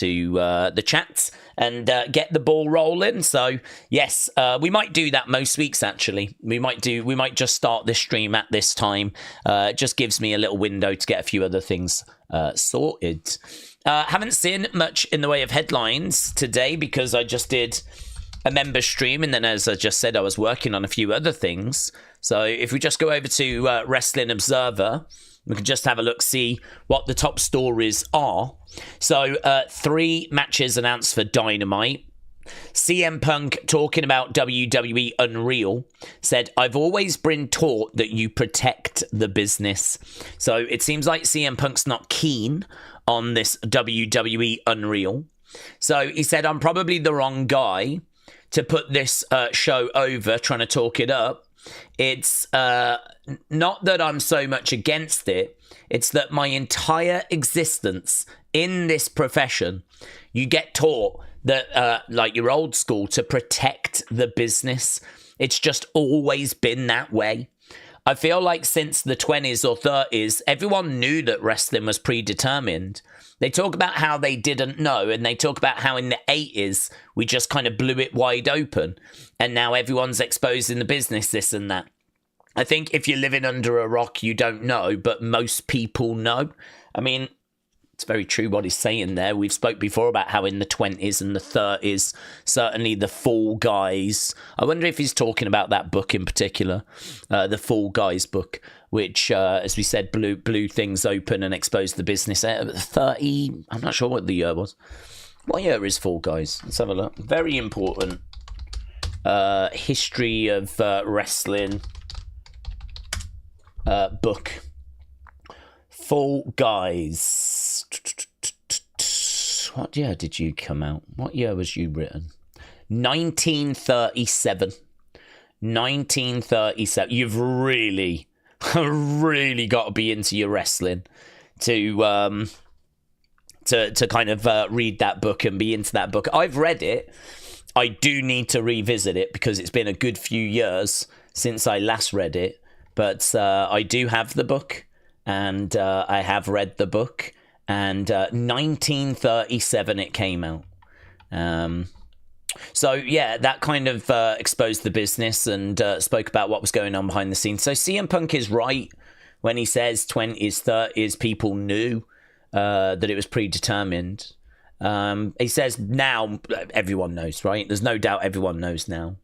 to the chats and get the ball rolling. So yes, we might do that most weeks. Actually, we might just start this stream at this time. It just gives me a little window to get a few other things sorted. Haven't seen much in the way of headlines today because I just did a member stream, and then as I just said, I was working on a few other things. So if we just go over to Wrestling Observer, we can just have a look, see what the top stories are. So 3 matches announced for Dynamite. CM Punk, talking about WWE Unreal, said, "I've always been taught that you protect the business." So it seems like CM Punk's not keen on this WWE Unreal. So he said, "I'm probably the wrong guy to put this show over, trying to talk it up. It's not that I'm so much against it. It's that my entire existence in this profession, you get taught that, like you're old school, to protect the business. It's just always been that way. I feel like since the 20s or 30s, everyone knew that wrestling was predetermined. They talk about how they didn't know, and they talk about how in the 80s, we just kind of blew it wide open. And now everyone's exposing the business, this and that. I think if you're living under a rock, you don't know, but most people know. I mean, it's very true what he's saying there. We've spoke before about how in the 20s and the 30s, certainly the Fall Guys. I wonder if he's talking about that book in particular, the Fall Guys book, which, as we said, blew things open and exposed the business. 30, I'm not sure what the year was. What year is Fall Guys? Let's have a look. Very important history of wrestling book. Fall Guys. What year did you come out? What year was you written? 1937. 1937. You've really got to be into your wrestling to kind of read that book and be into that book. I've read it. I do need to revisit it because it's been a good few years since I last read it. But I do have the book. And I have read the book, and 1937 it came out. So, yeah, that kind of exposed the business and spoke about what was going on behind the scenes. So CM Punk is right when he says 20s, 30s, people knew that it was predetermined. He says now everyone knows, right? There's no doubt everyone knows now.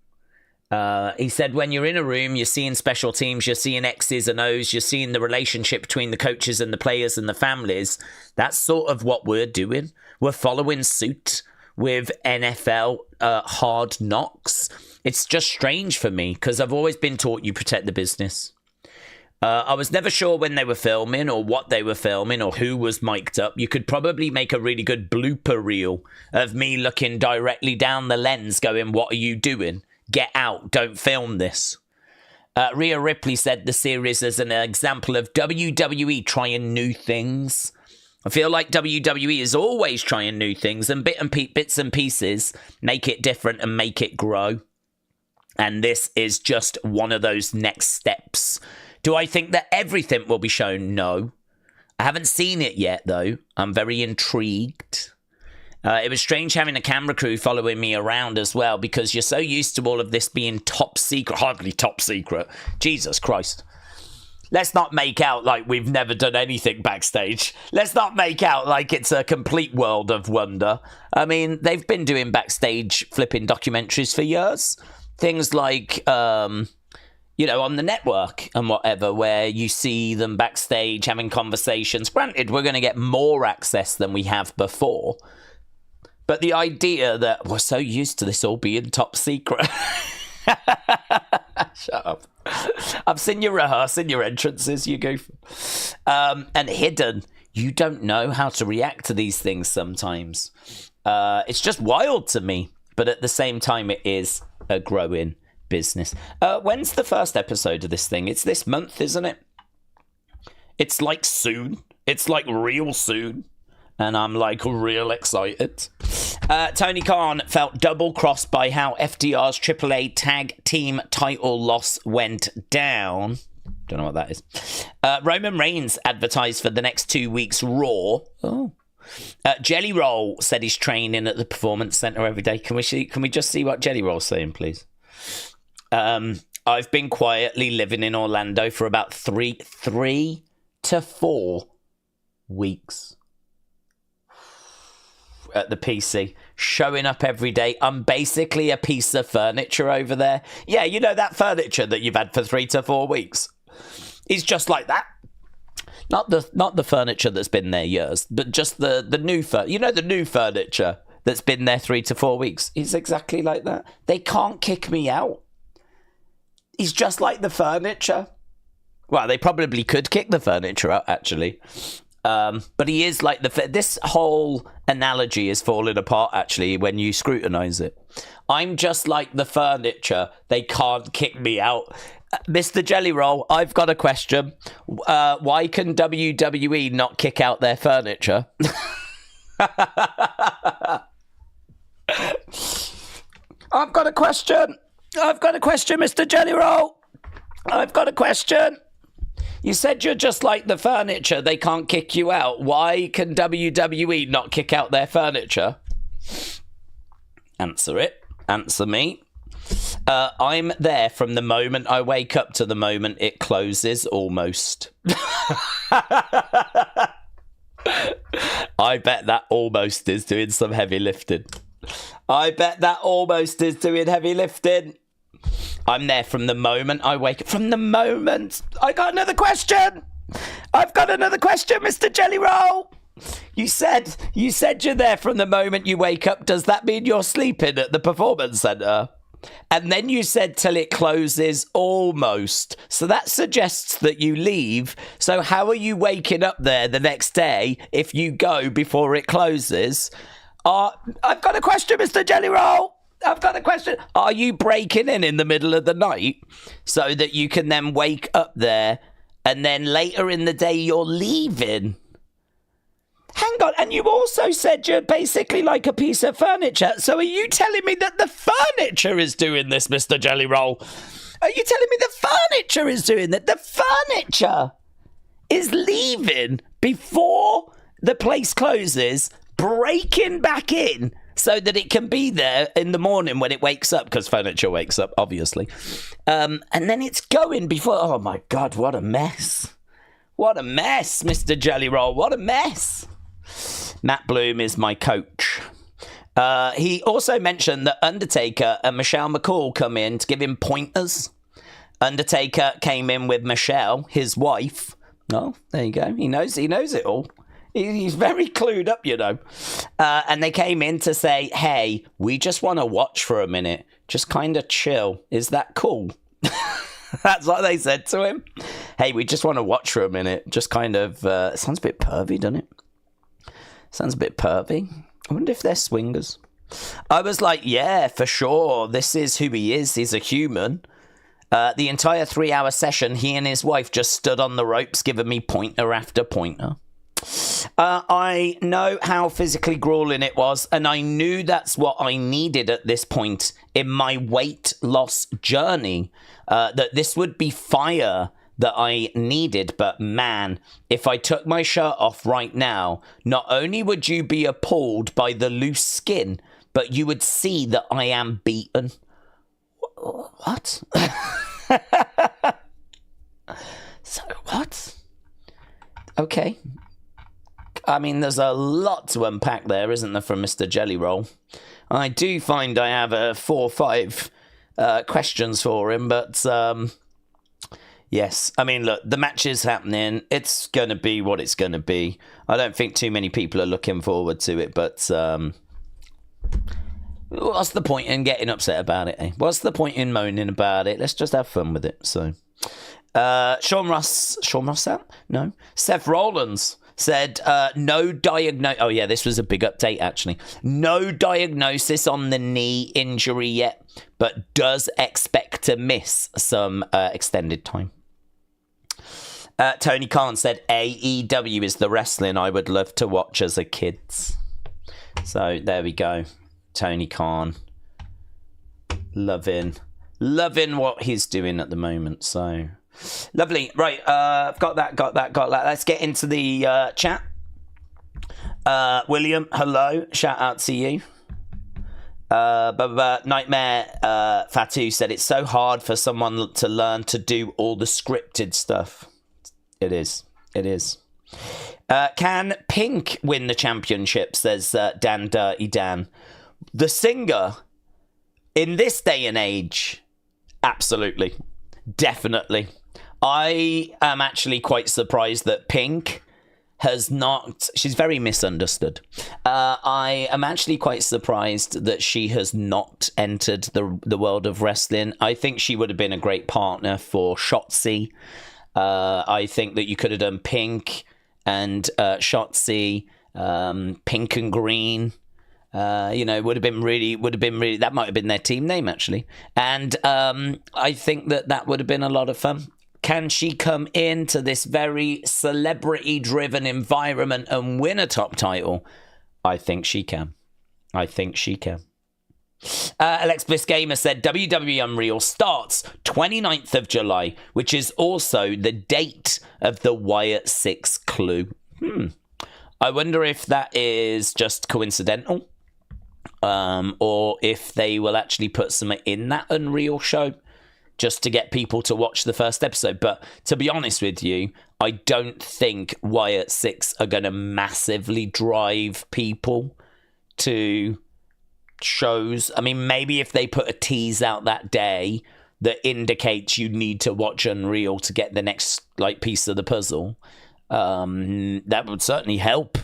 He said, when you're in a room, you're seeing special teams, you're seeing X's and O's, you're seeing the relationship between the coaches and the players and the families. That's sort of what we're doing. We're following suit with NFL Hard Knocks. It's just strange for me because I've always been taught you protect the business. I was never sure when they were filming or what they were filming or who was mic'd up. You could probably make a really good blooper reel of me looking directly down the lens going, what are you doing? Get out, don't film this. Rhea Ripley said the series is an example of WWE trying new things. I feel like WWE is always trying new things and bits and pieces, make it different and make it grow. And this is just one of those next steps. Do I think that everything will be shown? No. I haven't seen it yet, though. I'm very intrigued. It was strange having a camera crew following me around as well because you're so used to all of this being top secret. Hardly top secret. Jesus Christ. Let's not make out like we've never done anything backstage. Let's not make out like it's a complete world of wonder. I mean, they've been doing backstage flipping documentaries for years. Things like, on the network and whatever, where you see them backstage having conversations. Granted, we're going to get more access than we have before. But the idea that we're so used to this all being top secret. Shut up. I've seen you rehearsing your entrances, you goof. And hidden. You don't know how to react to these things sometimes. It's just wild to me. But at the same time, it is a growing business. When's the first episode of this thing? It's this month, isn't it? It's like soon. It's like real soon. And I'm like real excited. Tony Khan felt double-crossed by how FTR's AAA tag team title loss went down. Don't know what that is. Roman Reigns advertised for the next 2 weeks Raw. Oh. Jelly Roll said he's training at the Performance Centre every day. Can we just see what Jelly Roll's saying, please? I've been quietly living in Orlando for about 3 to 4 weeks at the PC, showing up every day. I'm basically a piece of furniture over there. Yeah, you know that furniture that you've had for 3 to 4 weeks? It's just like that. Not the furniture that's been there years, but just the new the new furniture that's been there 3 to 4 weeks. It's exactly like that. They can't kick me out. He's just like the furniture. Well, they probably could kick the furniture out, actually. But he is like this whole analogy is falling apart, actually, when you scrutinise it. I'm just like the furniture. They can't kick me out. Mr. Jelly Roll, I've got a question. Why can WWE not kick out their furniture? I've got a question, Mr. Jelly Roll. I've got a question. You said you're just like the furniture. They can't kick you out. Why can WWE not kick out their furniture? Answer it. Answer me. I'm there from the moment I wake up to the moment it closes, almost. I bet that almost is doing some heavy lifting. I'm there from the moment I wake up. From the moment. I got another question. I've got another question, Mr. Jelly Roll. You said you're there from the moment you wake up. Does that mean you're sleeping at the Performance Centre? And then you said till it closes, almost. So that suggests that you leave. So how are you waking up there the next day if you go before it closes? I've got a question, Mr. Jelly Roll. I've got a question. Are you breaking in the middle of the night so that you can then wake up there and then later in the day you're leaving? Hang on, and you also said you're basically like a piece of furniture. So are you telling me that the furniture is doing this, Mr. Jelly Roll? Are you telling me the furniture is doing that? The furniture is leaving before the place closes, breaking back in so that it can be there in the morning when it wakes up, because furniture wakes up, obviously. And then it's going before... Oh, my God, what a mess. What a mess, Mr. Jelly Roll. What a mess. Matt Bloom is my coach. He also mentioned that Undertaker and Michelle McCool come in to give him pointers. Undertaker came in with Michelle, his wife. Oh, there you go. He knows it all. He's very clued up, you know. And they came in to say, hey, we just want to watch for a minute. Just kind of chill. Is that cool? That's what they said to him. Hey, we just want to watch for a minute. Just kind of... sounds a bit pervy, doesn't it? Sounds a bit pervy. I wonder if they're swingers. I was like, yeah, for sure. This is who he is. He's a human. The entire 3-hour session, he and his wife just stood on the ropes, giving me pointer after pointer. I know how physically grueling it was, and I knew that's what I needed at this point in my weight loss journey. That this would be fire that I needed, but man, if I took my shirt off right now, not only would you be appalled by the loose skin, but you would see that I am beaten. What? So, what? Okay. I mean, there's a lot to unpack there, isn't there, from Mr. Jelly Roll? I do find I have 4 or 5 questions for him, but yes. I mean, look, the match is happening. It's going to be what it's going to be. I don't think too many people are looking forward to it, but what's the point in getting upset about it, eh? What's the point in moaning about it? Let's just have fun with it. So, Sean Ross out? No. Seth Rollins said no diagnosis. Oh, yeah, this was a big update, actually. No diagnosis on the knee injury yet, but does expect to miss some extended time. Tony Khan said AEW is the wrestling I would love to watch as a kid. So there we go. Tony Khan. Loving what he's doing at the moment. So lovely. Right, got that. Let's get into the chat. William, hello. Shout out to you. Nightmare Fatu said it's so hard for someone to learn to do all the scripted stuff. It is. Can Pink win the championship, says Dan Dirty Dan. The singer, in this day and age, absolutely. Definitely. I am actually quite surprised that Pink has not... She's very misunderstood. I am actually quite surprised that she has not entered the world of wrestling. I think she would have been a great partner for Shotzi. I think that you could have done Pink and Shotzi, Pink and Green. Would have been really. That might have been their team name, actually. And I think that would have been a lot of fun. Can she come into this very celebrity-driven environment and win a top title? I think she can. Alex Bliss Gamer said WWE Unreal starts 29th of July, which is also the date of the Wyatt 6 clue. I wonder if that is just coincidental, or if they will actually put something in that Unreal show just to get people to watch the first episode. But to be honest with you, I don't think Wyatt 6 are going to massively drive people to shows. I mean, maybe if they put a tease out that day that indicates you need to watch Unreal to get the next piece of the puzzle, that would certainly help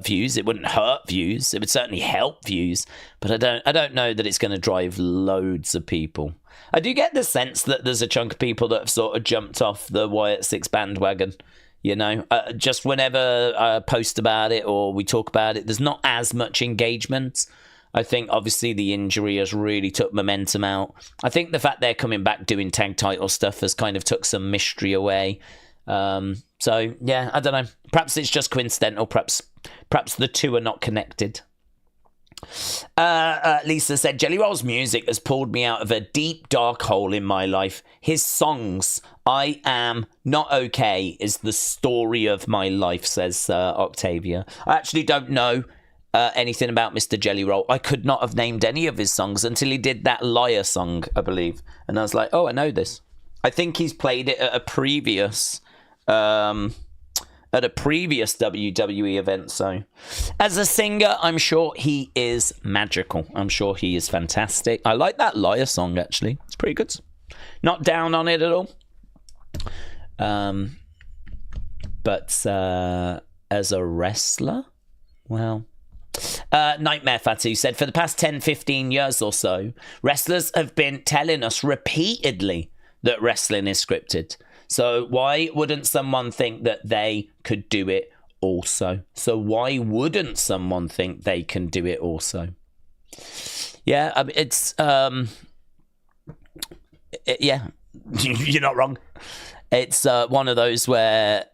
views. It wouldn't hurt views. It would certainly help views. But I don't know that it's going to drive loads of people. I do get the sense that there's a chunk of people that have sort of jumped off the Wyatt 6 bandwagon. Just whenever I post about it or we talk about it, there's not as much engagement. I think obviously the injury has really took momentum out. I think the fact they're coming back doing tag title stuff has kind of took some mystery away. So yeah, I don't know. Perhaps it's just coincidental. Perhaps the two are not connected. Lisa said, Jelly Roll's music has pulled me out of a deep, dark hole in my life. His songs, I Am Not Okay, is the story of my life, says Octavia. I actually don't know anything about Mr. Jelly Roll. I could not have named any of his songs until he did that Liar song, I believe. And I was like, oh, I know this. I think he's played it at a previous WWE event. So as a singer, I'm sure he is magical. I'm sure he is fantastic. I like that Liar song, actually. It's pretty good. Not down on it at all. But as a wrestler, well... Nightmare Fatu said, for the past 10-15 years or so, wrestlers have been telling us repeatedly that wrestling is scripted. So why wouldn't someone think that they could do it also? Yeah, I mean, it's yeah, you're not wrong. It's one of those where,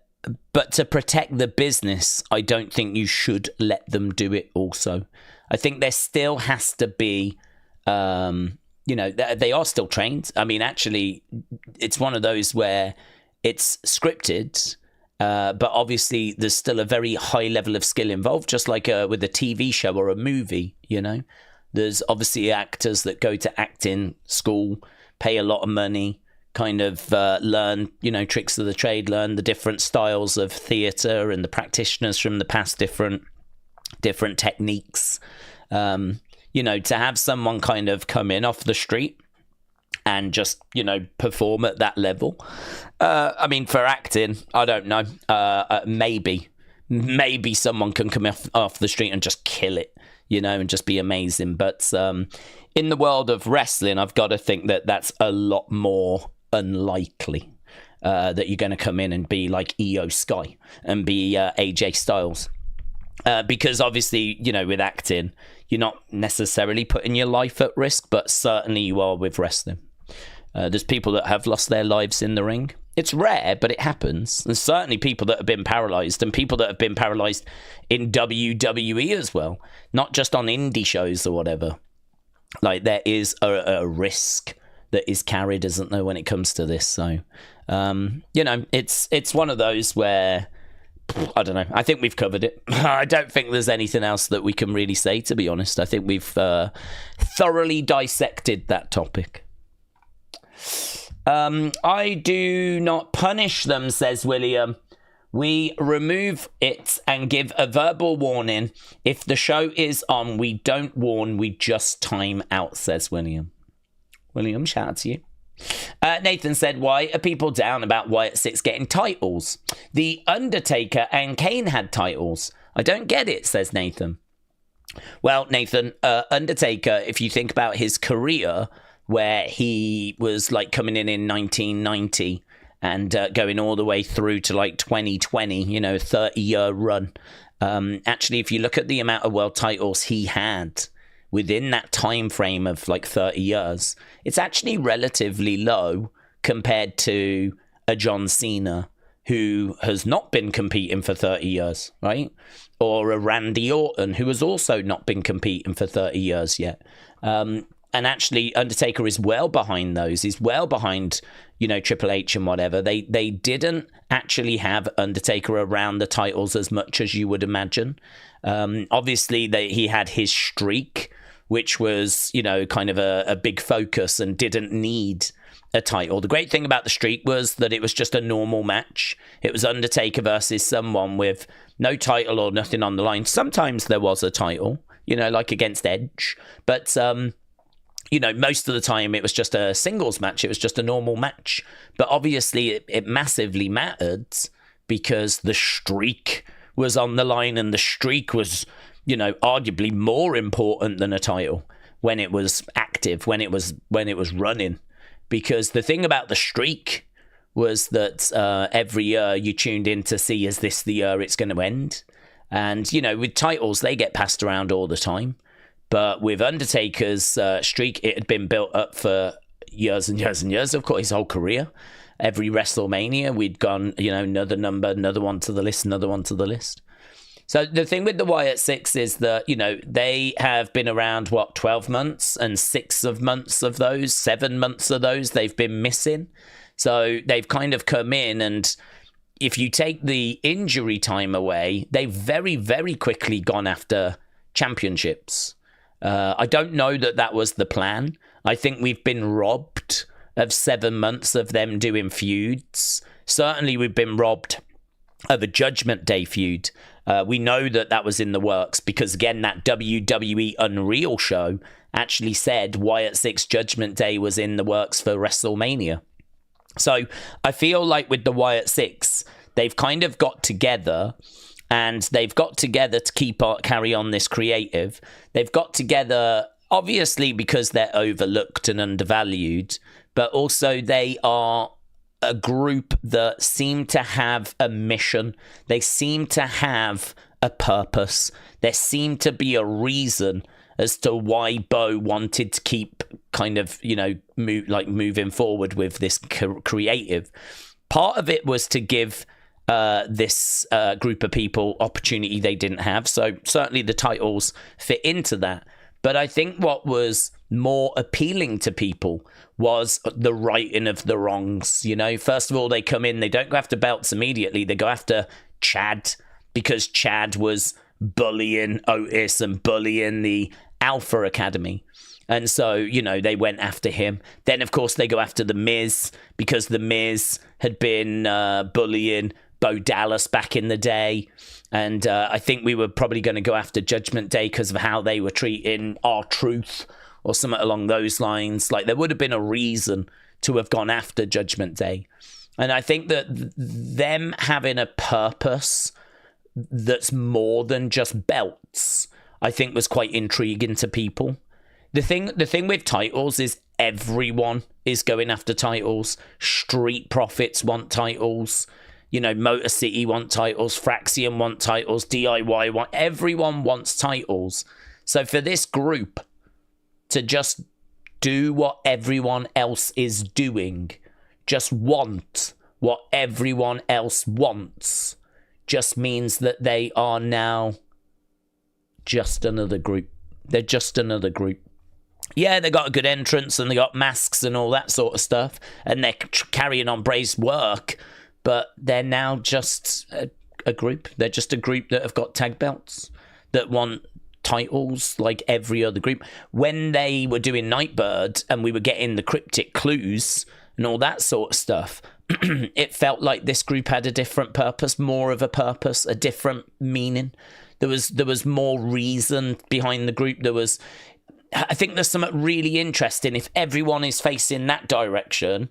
but to protect the business, I don't think you should let them do it also. I think there still has to be, they are still trained. I mean, actually, it's one of those where it's scripted, but obviously there's still a very high level of skill involved, just like with a TV show or a movie, There's obviously actors that go to acting school, pay a lot of money, kind of learn, tricks of the trade, learn the different styles of theatre and the practitioners from the past, different techniques. To have someone kind of come in off the street and just, perform at that level. I mean, for acting, I don't know. Maybe someone can come off the street and just kill it, and just be amazing. But in the world of wrestling, I've got to think that that's a lot more unlikely, that you're going to come in and be like Io Sky and be AJ Styles. Because obviously, with acting, you're not necessarily putting your life at risk, but certainly you are with wrestling. There's people that have lost their lives in the ring. It's rare, but it happens. There's certainly people that have been paralyzed, and people that have been paralyzed in WWE as well, not just on indie shows or whatever. Like, there is a risk that is carried, isn't there, when it comes to this? So, it's one of those where I don't know. I think we've covered it. I don't think there's anything else that we can really say, to be honest. I think we've thoroughly dissected that topic. I do not punish them, says William. We remove it and give a verbal warning. If the show is on, we don't warn, we just time out, says William. William, shout out to you. Nathan said, why are people down about Wyatt Six getting titles? The Undertaker and Kane had titles. I don't get it, says Nathan. Well, Nathan, Undertaker, if you think about his career, where he was like coming in 1990 and going all the way through to like 2020, 30-year run. Actually, if you look at the amount of world titles he had within that time frame of like 30 years, it's actually relatively low compared to a John Cena who has not been competing for 30 years, right? Or a Randy Orton who has also not been competing for 30 years yet. And actually, Undertaker is well behind those. He's well behind, Triple H and whatever. They didn't actually have Undertaker around the titles as much as you would imagine. Obviously, he had his streak, which was, kind of a big focus and didn't need a title. The great thing about the streak was that it was just a normal match. It was Undertaker versus someone with no title or nothing on the line. Sometimes there was a title, like against Edge. But most of the time it was just a singles match. It was just a normal match. But obviously it massively mattered because the streak was on the line, and the streak was, arguably more important than a title when it was active, when it was running. Because the thing about the streak was that every year you tuned in to see, is this the year it's going to end? And, with titles, they get passed around all the time. But with Undertaker's streak, it had been built up for years and years and years, of course, his whole career. Every WrestleMania, we'd gone, another number, another one to the list, another one to the list. So the thing with the Wyatt Six is that, they have been around, 12 months, and 7 months of those, they've been missing. So they've kind of come in, and if you take the injury time away, they've very, very quickly gone after championships. I don't know that was the plan. I think we've been robbed of 7 months of them doing feuds. Certainly we've been robbed of a Judgment Day feud. We know that was in the works because, again, that WWE Unreal show actually said Wyatt Six Judgment Day was in the works for WrestleMania. So I feel like with the Wyatt Six, they've kind of got together, and they've got together to carry on this creative. They've got together, obviously, because they're overlooked and undervalued, but also they are a group that seem to have a mission. They seem to have a purpose. There seemed to be a reason as to why Bo wanted to keep kind of, moving forward with this creative. Part of it was to give this group of people opportunity they didn't have. So certainly the titles fit into that. But I think what was more appealing to people was the righting of the wrongs. First of all, they come in, they don't go after belts immediately. They go after Chad because Chad was bullying Otis and bullying the Alpha Academy. And so, they went after him. Then, of course, they go after The Miz because The Miz had been bullying Bo Dallas back in the day. And I think we were probably going to go after Judgment Day because of how they were treating R-Truth or something along those lines. Like, there would have been a reason to have gone after Judgment Day. And I think that them having a purpose that's more than just belts, I think was quite intriguing to people. The thing with titles is everyone is going after titles. Street Profits want titles. Motor City want titles, Fraxium want titles, DIY everyone wants titles. So for this group to just do what everyone else is doing, just want what everyone else wants, just means that they are now just another group. They're just another group. Yeah, they got a good entrance and they got masks and all that sort of stuff, and they're carrying on Bray's work, but they're now just a group. They're just a group that have got tag belts, that want titles like every other group. When they were doing Nightbird and we were getting the cryptic clues and all that sort of stuff, it felt like this group had a different purpose, more of a purpose, a different meaning. There was more reason behind the group. I think there's something really interesting if everyone is facing that direction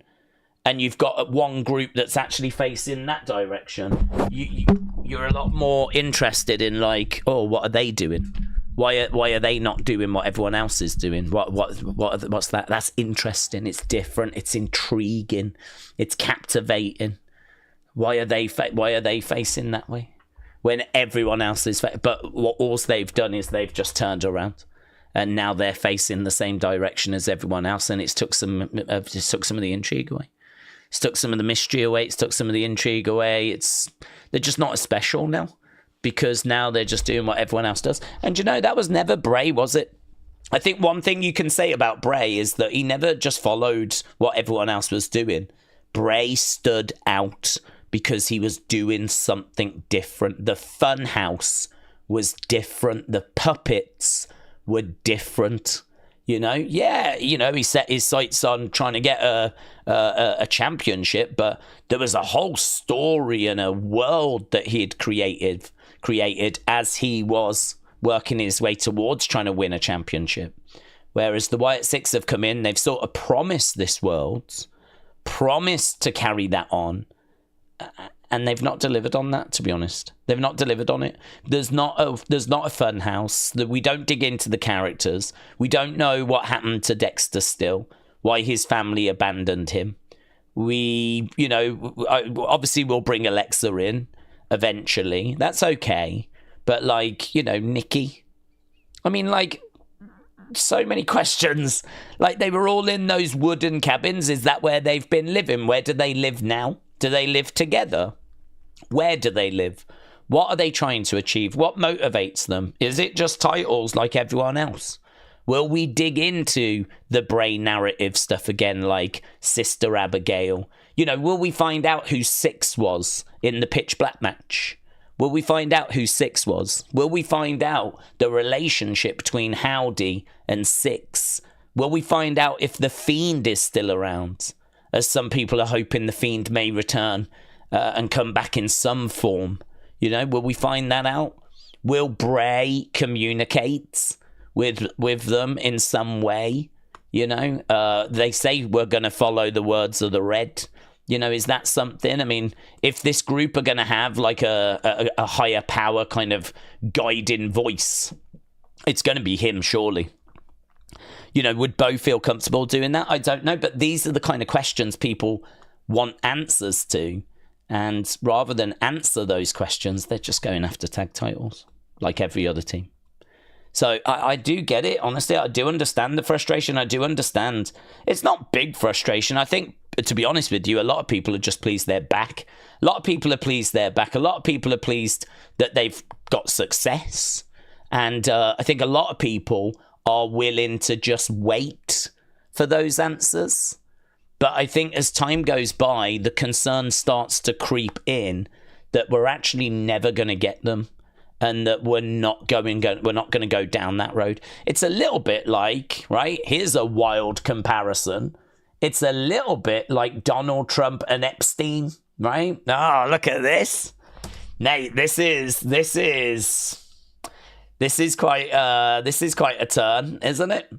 and you've got one group that's actually facing that direction. You're a lot more interested in like, oh, what are they doing? Why are they not doing what everyone else is doing? What's that? That's interesting. It's different. It's intriguing. It's captivating. Why are they facing that way when everyone else is? But what all they've done is they've just turned around, and now they're facing the same direction as everyone else, and it took some of the intrigue away. It's took some of the mystery away. It's took some of the intrigue away. They're just not as special now, because now they're just doing what everyone else does. And that was never Bray, was it? I think one thing you can say about Bray is that he never just followed what everyone else was doing. Bray stood out because he was doing something different. The funhouse was different. The puppets were different. He set his sights on trying to get a championship, but there was a whole story and a world that he had created as he was working his way towards trying to win a championship. Whereas the Wyatt Six have come in, they've sort of promised this world, promised to carry that on, and they've not delivered on that, to be honest. They've not delivered on it. There's not a fun house. We don't dig into the characters. We don't know what happened to Dexter Still, why his family abandoned him. Obviously we'll bring Alexa in eventually. That's okay. But Nikki, so many questions. They were all in those wooden cabins. Is that where they've been living? Where do they live now? Do they live together? Where do they live? What are they trying to achieve? What motivates them? Is it just titles like everyone else? Will we dig into the Bray narrative stuff again, like Sister Abigail? Will we find out who Six was in the Pitch Black match? Will we find out who Six was? Will we find out the relationship between Howdy and Six? Will we find out if the Fiend is still around? As some people are hoping the Fiend may return and come back in some form. Will we find that out? Will Bray communicate with them in some way? They say we're going to follow the words of the Red. Is that something? If this group are going to have a higher power kind of guiding voice, it's going to be him, surely. Would Bo feel comfortable doing that? I don't know, but these are the kind of questions people want answers to. And rather than answer those questions, they're just going after tag titles, like every other team. So I do get it, honestly. I do understand the frustration. I do understand. It's not big frustration. I think, to be honest with you, a lot of people are just pleased they're back. A lot of people are pleased they're back. A lot of people are pleased that they've got success. And I think a lot of people are willing to just wait for those answers. But I think as time goes by, the concern starts to creep in that we're actually never going to get them, and that we're not going to go down that road. It's a little bit like, right? Here's a wild comparison. It's a little bit like Donald Trump and Epstein, right? Oh, look at this. Nate, this is quite a turn, isn't it?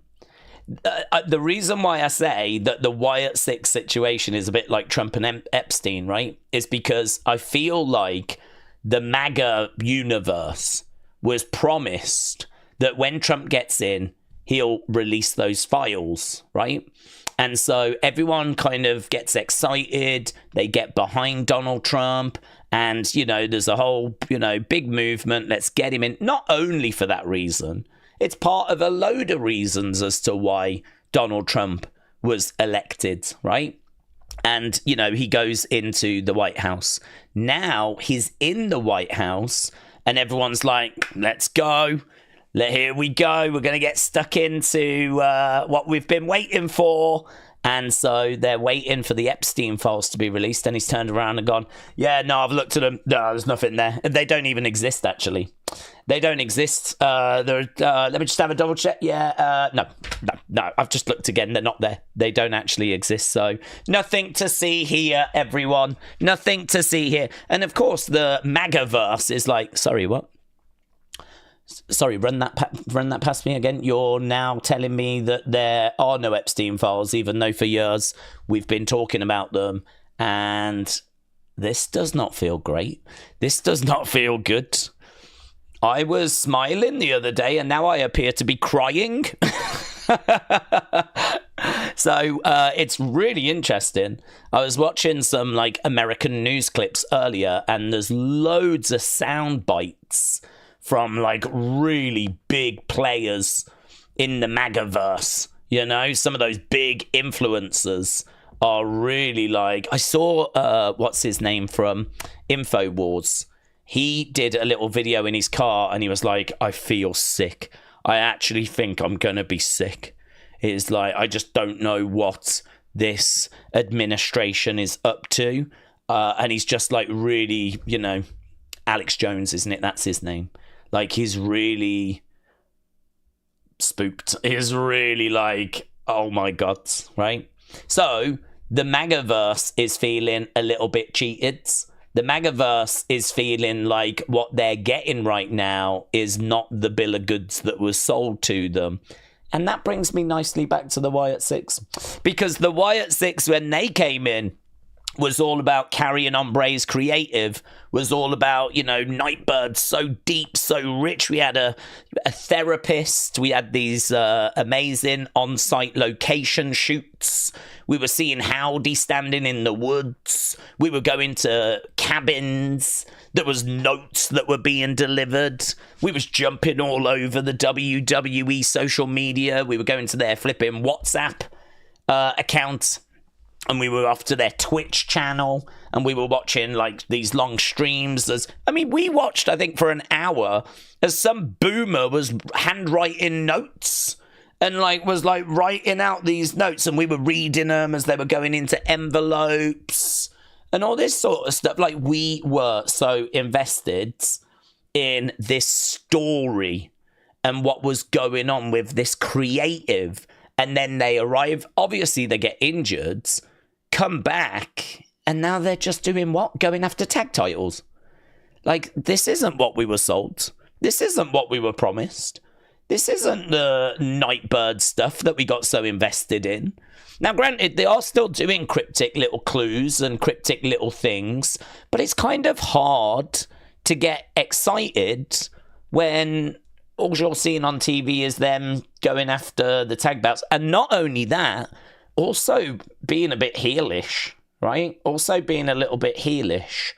The reason why I say that the Wyatt Six situation is a bit like Trump and Epstein, right, is because I feel like the MAGA universe was promised that when Trump gets in, he'll release those files, right? And so everyone kind of gets excited. They get behind Donald Trump. And, there's a whole, big movement. Let's get him in. Not only for that reason. It's part of a load of reasons as to why Donald Trump was elected, right? And, he goes into the White House. Now he's in the White House and everyone's like, let's go. Here we go. We're going to get stuck into what we've been waiting for. And so they're waiting for the Epstein files to be released, and he's turned around and gone, yeah, no, I've looked at them. No, there's nothing there. They don't even exist, actually. They don't exist. Let me just have a double check. Yeah, no. I've just looked again. They're not there. They don't actually exist. So nothing to see here, everyone. Nothing to see here. And of course, the MAGAverse is like, sorry, what? Sorry, run that past me again. You're now telling me that there are no Epstein files, even though for years we've been talking about them. And this does not feel great. This does not feel good. I was smiling the other day, and now I appear to be crying. So it's really interesting. I was watching some like American news clips earlier, and there's loads of sound bites from like really big players in the MAGAverse. You know, some of those big influencers are really like, I saw what's his name from InfoWars. He did a little video in his car, and he was like, I feel sick. I actually think I'm gonna be sick. It's like, I just don't know what this administration is up to. And he's just like really, you know, Alex Jones, isn't it? That's his name. Like, he's really spooked. He's really like, oh my God, right? So the MAGAverse is feeling a little bit cheated. The MAGAverse is feeling like what they're getting right now is not the bill of goods that was sold to them. And that brings me nicely back to the Wyatt Six. Because the Wyatt Six, when they came in, was all about carrying Hombre's creative, was all about, you know, Nightbird, so deep, so rich. We had a therapist. We had these amazing on-site location shoots. We were seeing Howdy standing in the woods. We were going to cabins. There was notes that were being delivered. We was jumping all over the WWE social media. We were going to their flipping WhatsApp account. And we were off to their Twitch channel, and we were watching like these long streams. We watched, I think, for an hour as some boomer was handwriting notes and was writing out these notes, and we were reading them as they were going into envelopes and all this sort of stuff. Like, we were so invested in this story and what was going on with this creative. And then they arrive. Obviously, they get injured, come back, and now they're just doing what? Going after tag titles. Like, this isn't what we were sold. This isn't what we were promised. This isn't the Nightbird stuff that we got so invested in. Now, granted, they are still doing cryptic little clues and cryptic little things, but it's kind of hard to get excited when all you're seeing on TV is them going after the tag belts. And not only that, also being a bit heelish, right? Also being a little bit heelish,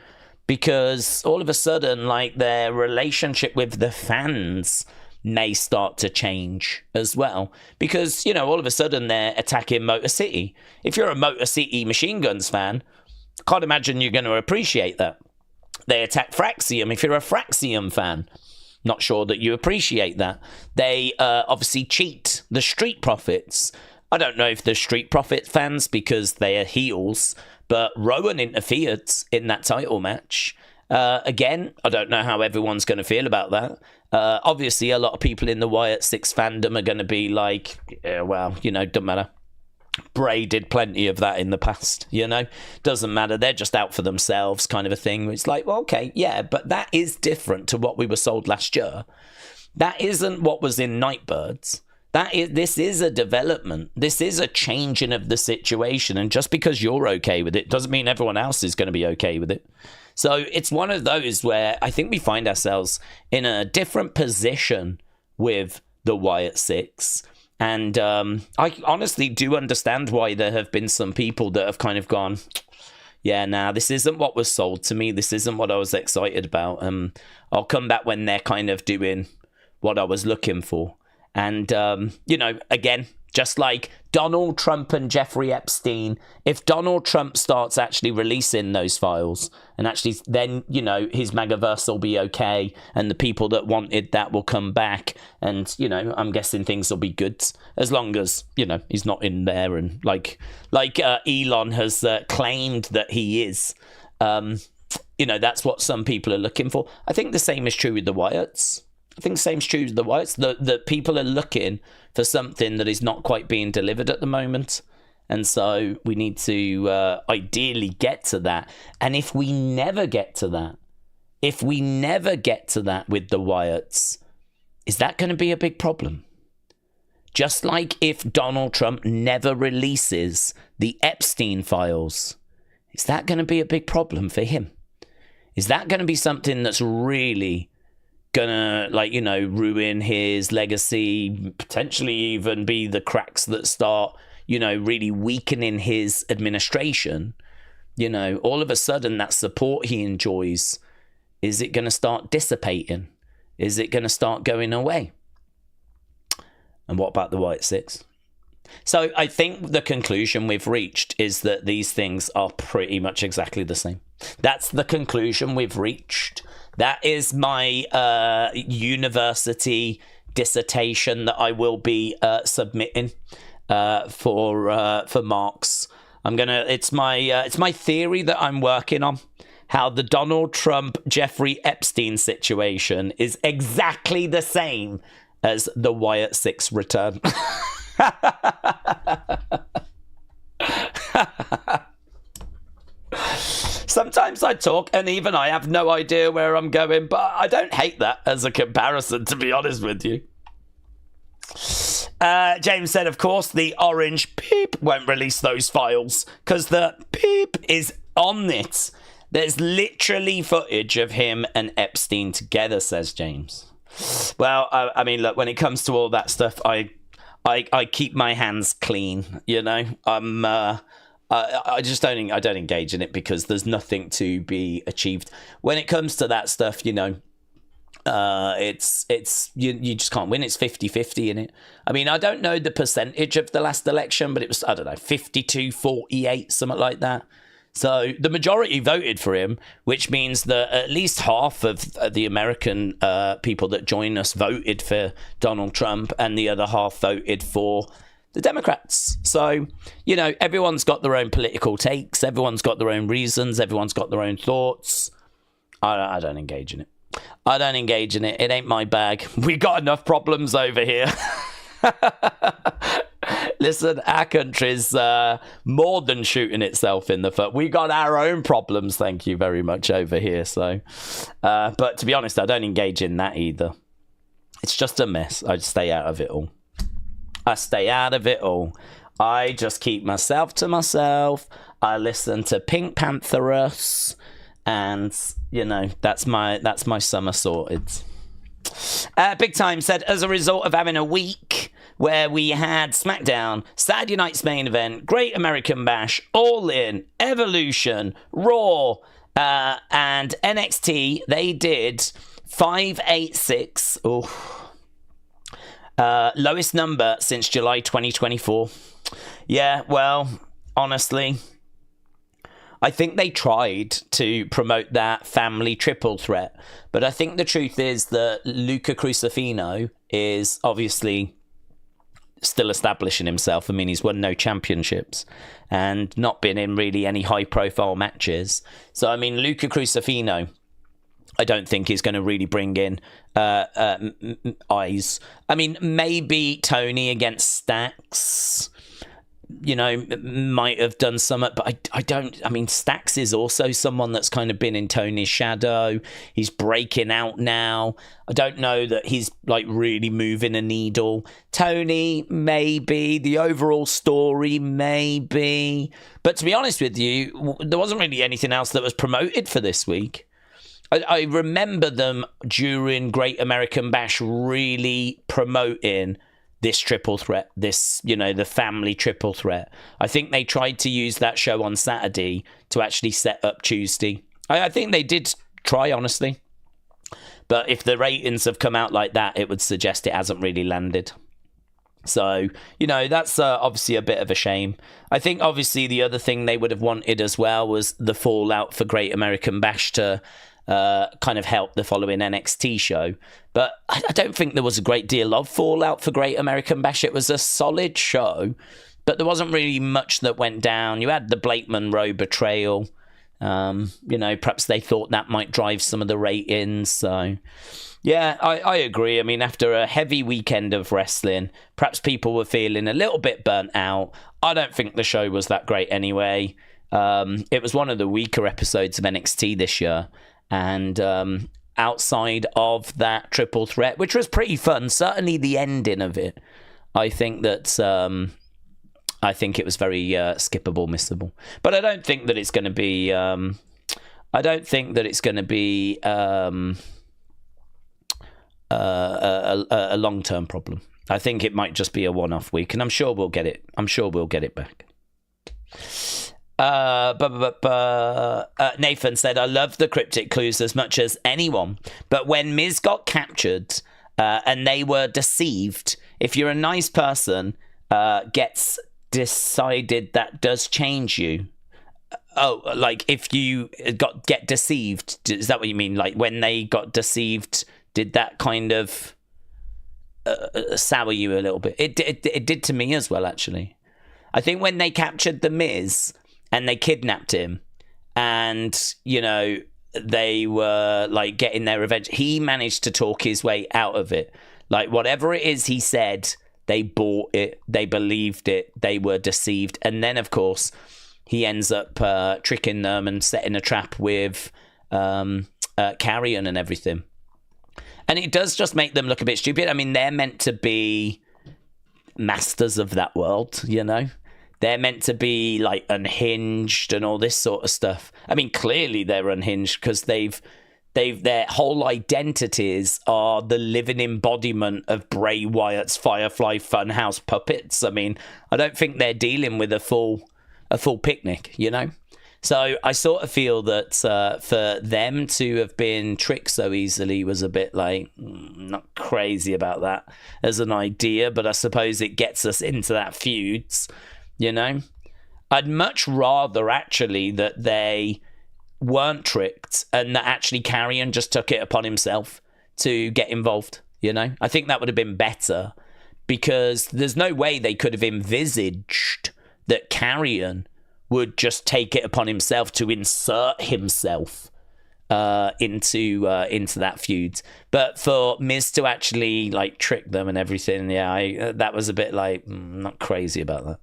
because all of a sudden, like, their relationship with the fans may start to change as well. Because, you know, all of a sudden they're attacking Motor City. If you're a Motor City Machine Guns fan, can't imagine you're going to appreciate that. They attack Fraxium if you're a Fraxium fan. Not sure that you appreciate that. They obviously cheat the Street Profits. I don't know if the Street Profits fans, because they are heels, but Rowan interfered in that title match. Again, I don't know how everyone's going to feel about that. Obviously, a lot of people in the Wyatt Six fandom are going to be like, yeah, well, you know, doesn't matter. Bray did plenty of that in the past, you know? Doesn't matter. They're just out for themselves, kind of a thing. It's like, well, okay, yeah, but that is different to what we were sold last year. That isn't what was in Nightbirds. This is a development. This is a changing of the situation. And just because you're okay with it doesn't mean everyone else is going to be okay with it. So it's one of those where I think we find ourselves in a different position with the Wyatt Six. And I honestly do understand why there have been some people that have kind of gone, yeah, nah, this isn't what was sold to me. This isn't what I was excited about. I'll come back when they're kind of doing what I was looking for. And, you know, again, Just like Donald Trump and Jeffrey Epstein, if Donald Trump starts actually releasing those files, and actually then, you know, his MAGAverse will be okay, and the people that wanted that will come back, and, you know, I'm guessing things will be good, as long as, you know, he's not in there, and like Elon has claimed that he is. You know, that's what some people are looking for. I think the same is true with the Wyatts. I think the same is true with the Wyatts. The people are looking for something that is not quite being delivered at the moment. And so we need to ideally get to that. And if we never get to that, with the Wyatts, is that going to be a big problem? Just like if Donald Trump never releases the Epstein files, is that going to be a big problem for him? Is that going to be something that's really gonna, like, you know, ruin his legacy, potentially even be the cracks that start, you know, really weakening his administration? You know, all of a sudden that support he enjoys, is it going to start dissipating? Is it going to start going away? And what about the White Six? So I think the conclusion we've reached is that these things are pretty much exactly the same. That's the conclusion we've reached. That is my university dissertation that I will be submitting for marks. It's my theory that I'm working on. How the Donald Trump Jeffrey Epstein situation is exactly the same as the Wyatt Six return. Sometimes I talk and even I have no idea where I'm going, but I don't hate that as a comparison, to be honest with you. James said, of course, the orange peep won't release those files because the peep is on it. There's literally footage of him and Epstein together, says James. Well, I mean, look, when it comes to all that stuff, I keep my hands clean, you know. I just don't engage in it because there's nothing to be achieved when it comes to that stuff, you know. It's you just can't win. It's 50-50 in it. I mean, I don't know the percentage of the last election, but it was, I don't know, 52-48, something like that. So the majority voted for him, which means that at least half of the American people that join us voted for Donald Trump, and the other half voted for the Democrats. So, you know, everyone's got their own political takes. Everyone's got their own reasons. Everyone's got their own thoughts. I don't engage in it. I don't engage in it. It ain't my bag. We got enough problems over here. Listen, our country's more than shooting itself in the foot. We got our own problems, thank you very much, over here. So, but to be honest, I don't engage in that either. It's just a mess. I just stay out of it all. I just keep myself to myself. I listen to Pink Pantherus, and you know, that's my summer sorted. Big Time said, as a result of having a week where we had SmackDown, Saturday Night's Main Event, Great American Bash, All In, Evolution, Raw, and NXT, they did 586. Lowest number since July 2024. Yeah, well, honestly, I think they tried to promote that family triple threat, but I think the truth is that Luca Crusifino is obviously still establishing himself. I mean, he's won no championships and not been in really any high-profile matches. So, I mean, Luca Crusifino, I don't think he's going to really bring in eyes. I mean, maybe Tony against Stacks, you know, might have done something, but I don't. I mean, Stacks is also someone that's kind of been in Tony's shadow. He's breaking out now. I don't know that he's like really moving a needle. Tony, maybe. The overall story, maybe. But to be honest with you, there wasn't really anything else that was promoted for this week. I remember them during Great American Bash really promoting this triple threat, this, you know, the family triple threat. I think they tried to use that show on Saturday to actually set up Tuesday. I think they did try, honestly. But if the ratings have come out like that, it would suggest it hasn't really landed. So, that's obviously a bit of a shame. I think, obviously, the other thing they would have wanted as well was the fallout for Great American Bash to kind of help the following NXT show. But I don't think there was a great deal of fallout for Great American Bash. It was a solid show, but there wasn't really much that went down. You had the Blake Monroe betrayal. Perhaps they thought that might drive some of the ratings. So, yeah, I agree. I mean, after a heavy weekend of wrestling, perhaps people were feeling a little bit burnt out. I don't think the show was that great anyway. It was one of the weaker episodes of NXT this year. And outside of that triple threat, which was pretty fun, certainly the ending of it, I think that I think it was very skippable, missable. But I don't think that it's going to be. A long-term problem. I think it might just be a one-off week, and I'm sure we'll get it. Back. Nathan said, I love the cryptic clues as much as anyone, but when Miz got captured and they were deceived, if you're a nice person, gets decided, that does change you. Oh, like if you get deceived, is that what you mean? Like when they got deceived, did that kind of sour you a little bit? It did to me as well, actually. I think when they captured the Miz and they kidnapped him, and they were like getting their revenge, he managed to talk his way out of it. Like whatever it is he said, they bought it, they believed it, they were deceived, and then of course he ends up tricking them and setting a trap with Carrion and everything. And it does just make them look a bit stupid. I mean, they're meant to be masters of that world, They're meant to be like unhinged and all this sort of stuff. I mean, clearly they're unhinged because their whole identities are the living embodiment of Bray Wyatt's Firefly Funhouse puppets. I mean, I don't think they're dealing with a full picnic, So I sort of feel that for them to have been tricked so easily was a bit like, not crazy about that as an idea, but I suppose it gets us into that feuds, I'd much rather actually that they weren't tricked and that actually Carrion just took it upon himself to get involved, I think that would have been better, because there's no way they could have envisaged that Carrion would just take it upon himself to insert himself into that feud. But for Miz to actually like trick them and everything, that was a bit like not crazy about that.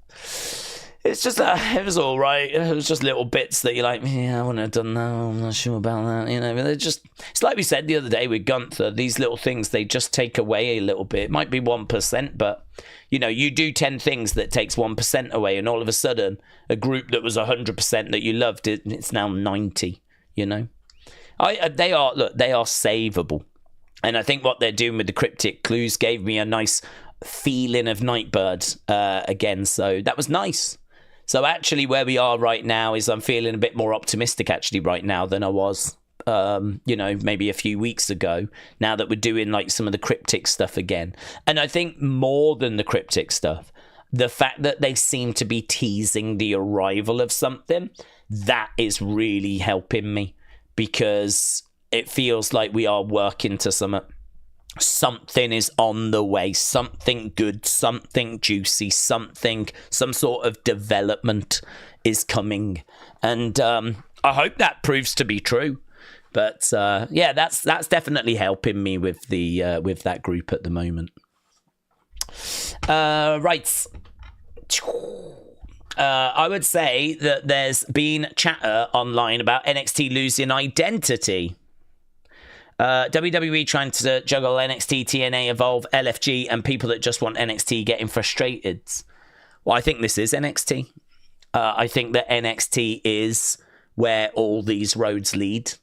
It's just it was all right. It was just little bits that you're like, I wouldn't have done that. I'm not sure about that. They're just, it's like we said the other day with Gunther. These little things, they just take away a little bit. It might be 1%, but you do 10 things that takes 1% away, and all of a sudden, a group that was 100% that you loved, it's now 90. They are savable, and I think what they're doing with the cryptic clues gave me a nice feeling of Nightbird again. So that was nice. So actually, where we are right now is I'm feeling a bit more optimistic actually right now than I was, maybe a few weeks ago. Now that we're doing like some of the cryptic stuff again, and I think more than the cryptic stuff, the fact that they seem to be teasing the arrival of something, that is really helping me, because it feels like we are working to something is on the way, something good, something juicy, some sort of development is coming, and I hope that proves to be true. But that's definitely helping me with with that group at the moment. Right. I would say that there's been chatter online about NXT losing identity. WWE trying to juggle NXT, TNA, Evolve, LFG, and people that just want NXT getting frustrated. Well, I think this is NXT. I think that NXT is where all these roads lead.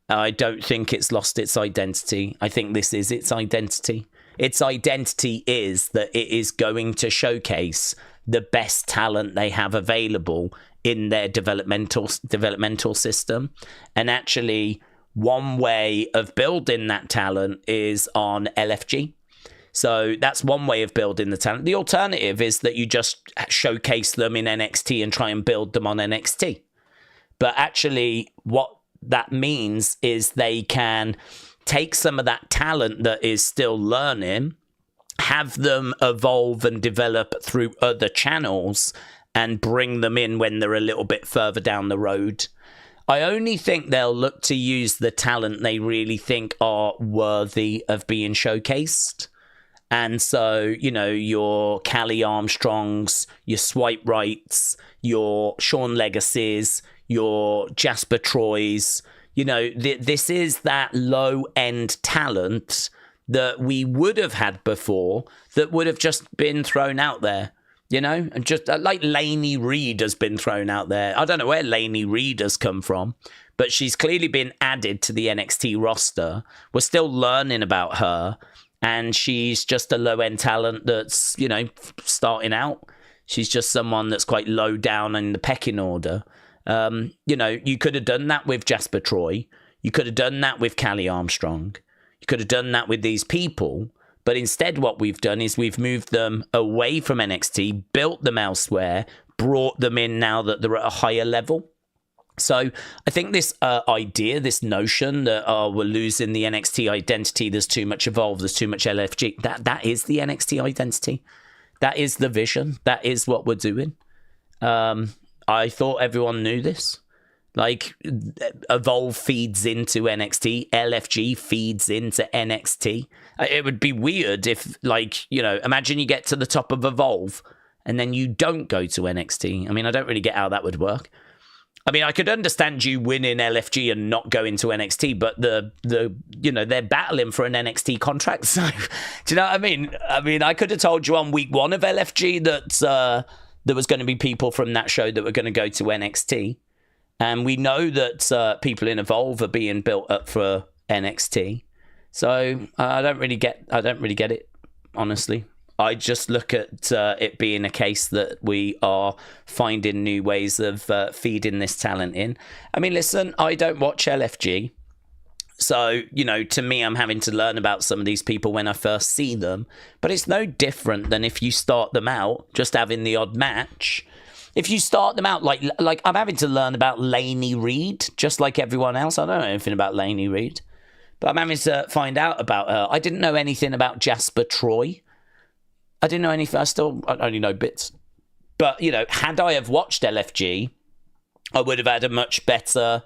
I don't think it's lost its identity. I think this is its identity. Its identity is that it is going to showcase the best talent they have available in their developmental system. And actually, one way of building that talent is on LFG. So that's one way of building the talent. The alternative is that you just showcase them in NXT and try and build them on NXT. But actually, what that means is they can take some of that talent that is still learning, have them evolve and develop through other channels, and bring them in when they're a little bit further down the road. I only think they'll look to use the talent they really think are worthy of being showcased. And so, you know, your Kylie Armstrongs, your Swipe Rights, your Shawn Legacies, your Jasper Troys, you know, this is that low-end talent that we would have had before that would have just been thrown out there. You know, and just like Lainey Reed has been thrown out there. I don't know where Lainey Reed has come from, but she's clearly been added to the NXT roster. We're still learning about her, and she's just a low-end talent that's, you know, starting out. She's just someone that's quite low down in the pecking order. You know, you could have done that with Jasper Troy. You could have done that with Kylie Armstrong. You could have done that with these people. But instead, what we've done is we've moved them away from NXT, built them elsewhere, brought them in now that they're at a higher level. So I think this idea, this notion that we're losing the NXT identity, there's too much Evolve, there's too much LFG, that is the NXT identity. That is the vision. That is what we're doing. I thought everyone knew this. Like, Evolve feeds into NXT, LFG feeds into NXT. It would be weird if, like, you know, imagine you get to the top of Evolve and then you don't go to NXT. I mean, I don't really get how that would work. I mean, I could understand you winning LFG and not going to NXT, but the you know, they're battling for an NXT contract. So, do you know what I mean? I mean, I could have told you on week 1 of LFG that there was going to be people from that show that were going to go to NXT. And we know that people in Evolve are being built up for NXT. So I don't really get it, honestly. I just look at it being a case that we are finding new ways of feeding this talent in. I mean, listen, I don't watch LFG. So, you know, to me, I'm having to learn about some of these people when I first see them. But it's no different than if you start them out just having the odd match. If you start them out like I'm having to learn about Lainey Reed, just like everyone else. I don't know anything about Lainey Reed, but I'm having to find out about her. I didn't know anything about Jasper Troy. I didn't know anything. I only know bits. But, you know, had I have watched LFG, I would have had a much better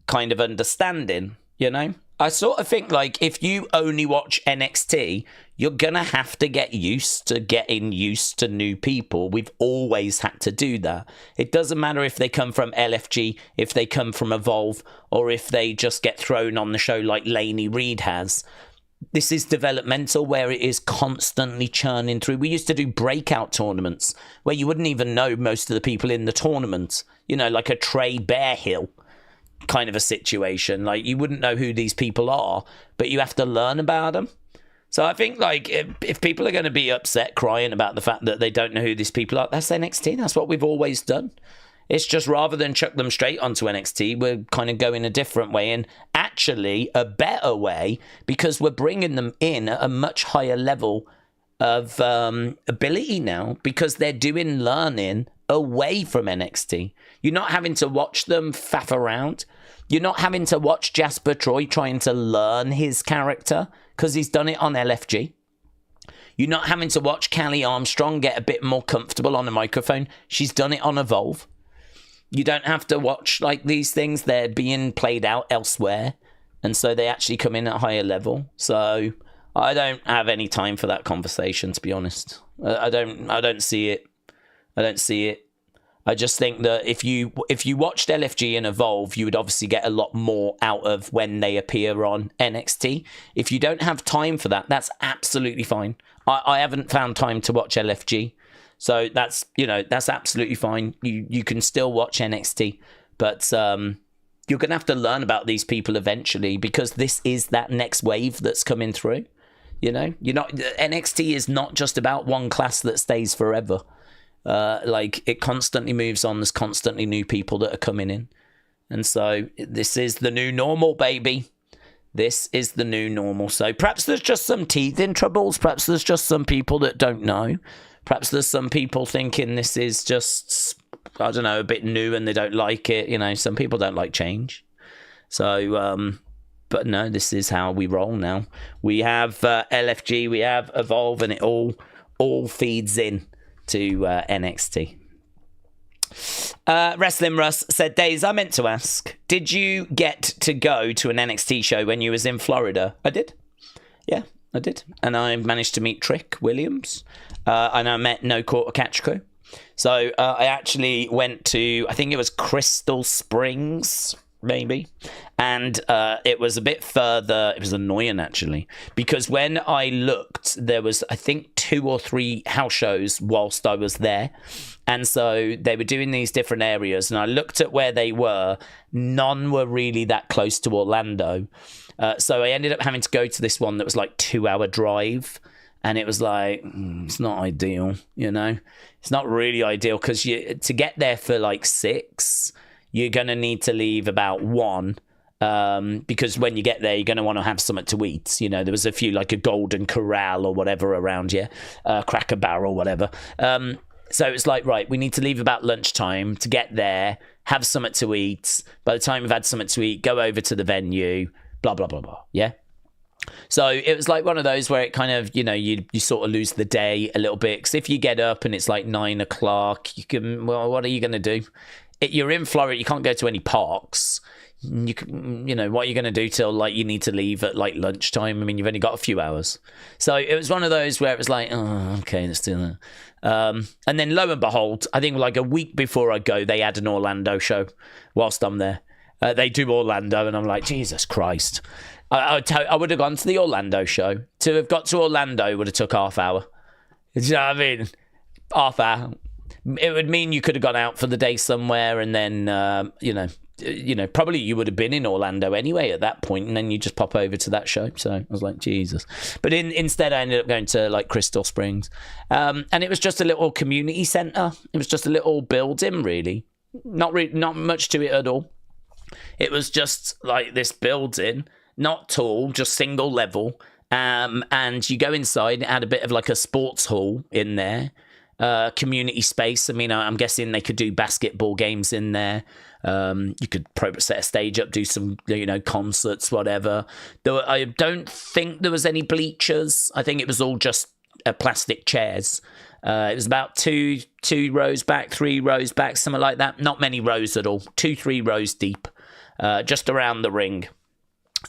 kind of understanding, you know? I sort of think, like, if you only watch NXT, you're going to have to get used to getting used to new people. We've always had to do that. It doesn't matter if they come from LFG, if they come from Evolve, or if they just get thrown on the show like Lainey Reed has. This is developmental, where it is constantly churning through. We used to do breakout tournaments where you wouldn't even know most of the people in the tournament, you know, like a Trey Bearhill kind of a situation. Like, you wouldn't know who these people are, but you have to learn about them. So I think, like, if people are going to be upset, crying about the fact that they don't know who these people are, that's NXT. That's what we've always done. It's just, rather than chuck them straight onto NXT, we're kind of going a different way, and actually a better way, because we're bringing them in at a much higher level of ability now, because they're doing learning away from NXT. You're not having to watch them faff around. You're not having to watch Jasper Troy trying to learn his character because he's done it on LFG. You're not having to watch Kylie Armstrong get a bit more comfortable on a microphone. She's done it on Evolve. You don't have to watch, like, these things. They're being played out elsewhere, and so they actually come in at a higher level. So I don't have any time for that conversation, to be honest. I don't see it. I don't see it. I just think that if you watched LFG and Evolve, you would obviously get a lot more out of when they appear on NXT. If you don't have time for that, that's absolutely fine. I haven't found time to watch LFG, so that's absolutely fine. You can still watch NXT, but you're going to have to learn about these people eventually, because this is that next wave that's coming through. You know, NXT is not just about one class that stays forever. Like, it constantly moves on. There's constantly new people that are coming in. And so this is the new normal, baby. This is the new normal. So perhaps there's just some teething troubles. Perhaps there's just some people that don't know. Perhaps there's some people thinking this is just, I don't know, a bit new and they don't like it. You know, some people don't like change. So, but no, this is how we roll now. We have LFG, we have Evolve, and it all feeds in to NXT. Wrestling Russ said, Daze, I meant to ask, did you get to go to an NXT show when you was in Florida? I did. Yeah, I did. And I managed to meet Trick Williams. And I met No Quarter Catch Crew. So I actually went to, I think it was Crystal Springs, maybe. And it was a bit further. It was annoying, actually, because when I looked, there was, I think, 2 or 3 house shows whilst I was there. And so they were doing these different areas, and I looked at where they were. None were really that close to Orlando. So I ended up having to go to this one that was like 2-hour drive. And it was like, it's not ideal, you know? It's not really ideal because to get there for like 6, you're going to need to leave about 1. Because when you get there, you're going to want to have something to eat. You know, there was a few, like a Golden Corral or whatever around you, Cracker Barrel, whatever. So it's like, right, we need to leave about lunchtime to get there, have something to eat. By the time we've had something to eat, go over to the venue, blah, blah, blah, blah. Yeah. So it was like one of those where it kind of, you know, you sort of lose the day a little bit. Because if you get up and it's like 9 o'clock, you can, well, what are you going to do? You're in Florida, you can't go to any parks. You can, you know, what are you going to do till like you need to leave at like lunchtime? I mean, you've only got a few hours. So it was one of those where it was like, oh, okay, let's do that. And then lo and behold, I think like a week before I go, they had an Orlando show whilst I'm there. They do Orlando, and I'm like, Jesus Christ. I would have gone to the Orlando show. To have got to Orlando would have took half hour. Do you know what I mean? Half hour. It would mean you could have gone out for the day somewhere, and then, you know, probably you would have been in Orlando anyway at that point, and then you just pop over to that show. So I was like, Jesus. But instead, I ended up going to like Crystal Springs. And it was just a little community center. It was just a little building, really. Not much to it at all. It was just like this building, not tall, just single level. And you go inside, it had a bit of like a sports hall in there. Community space. I mean, I'm guessing they could do basketball games in there. You could set a stage up, do some, you know, concerts, whatever. I don't think there was any bleachers. I think it was all just plastic chairs. It was about two rows back, 3 rows back, something like that. Not many rows at all. 2-3 rows deep, just around the ring.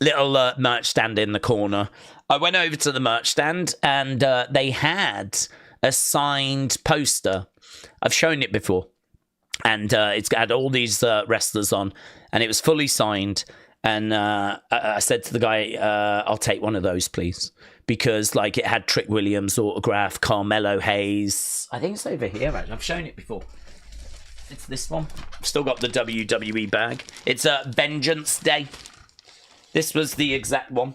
Little merch stand in the corner. I went over to the merch stand, and they had a signed poster. I've shown it before. And it's had all these wrestlers on, and it was fully signed. And I said to the guy, I'll take one of those, please. Because like it had Trick Williams' autograph, Carmelo Hayes. I think it's over here, actually. I've shown it before. It's this one. I've still got the WWE bag. It's Vengeance Day. This was the exact one.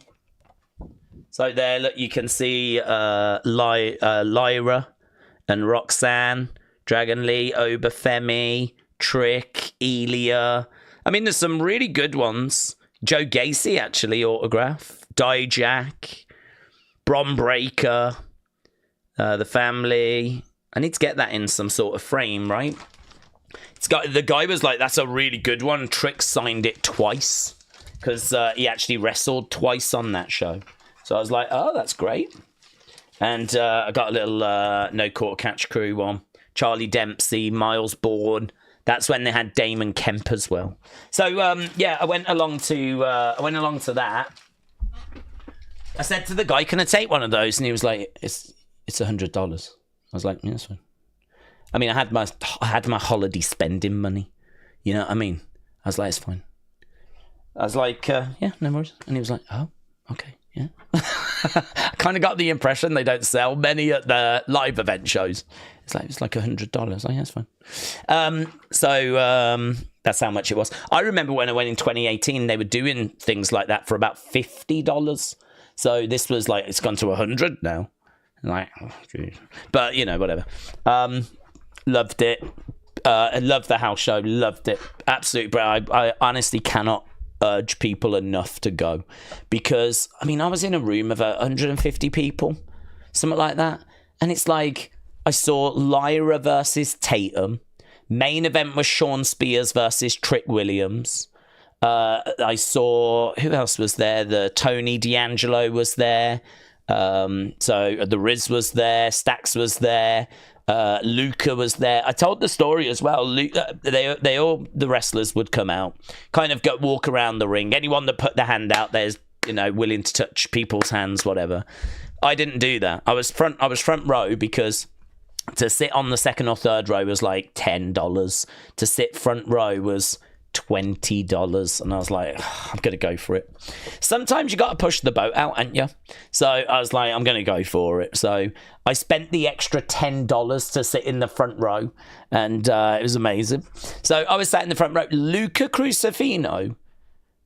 So there, look, you can see Lyra and Roxanne, Dragon Lee, Obafemi, Trick, Elia. I mean, there's some really good ones. Joe Gacy, actually, autograph. Dijak, Bron Breakker, The Family. I need to get that in some sort of frame, right? The guy was like, that's a really good one. Trick signed it twice because he actually wrestled twice on that show. So I was like, oh, that's great. And I got a little No Quarter Catch Crew one. Charlie Dempsey, Miles Bourne. That's when they had Damon Kemp as well. So yeah, I went along to that. I said to the guy, "Can I take one of those?" And he was like, "It's $100." I was like, "Yeah, that's fine." I mean, I had my holiday spending money. You know what I mean? I was like, "It's fine." I was like, "Yeah, no worries." And he was like, "Oh, okay, yeah." I kind of got the impression they don't sell many at the live event shows. It's like $100. I was like, yeah, that's fine. So that's how much it was. I remember when I went in 2018, they were doing things like that for about $50. So this was like, it's gone to 100 now. Like, oh, geez. But you know, whatever. Loved it. I loved the house show. Loved it. Absolutely, bro. I honestly cannot urge people enough to go. Because, I mean, I was in a room of 150 people, something like that. And it's like, I saw Lyra versus Tatum. Main event was Sean Spears versus Trick Williams. I saw, who else was there? The Tony D'Angelo was there. So the Riz was there. Stax was there. Luca was there. I told the story as well. They all, the wrestlers would come out, kind of walk around the ring. Anyone that put their hand out there's, willing to touch people's hands, whatever. I didn't do that. I was front row because to sit on the second or third row was like $10. To sit front row was $20, and I was like, I'm gonna go for it. Sometimes you gotta push the boat out, ain't you? So I was like, I'm gonna go for it. So I spent the extra $10 to sit in the front row, and it was amazing. So I was sat in the front row. Luca Crusifino,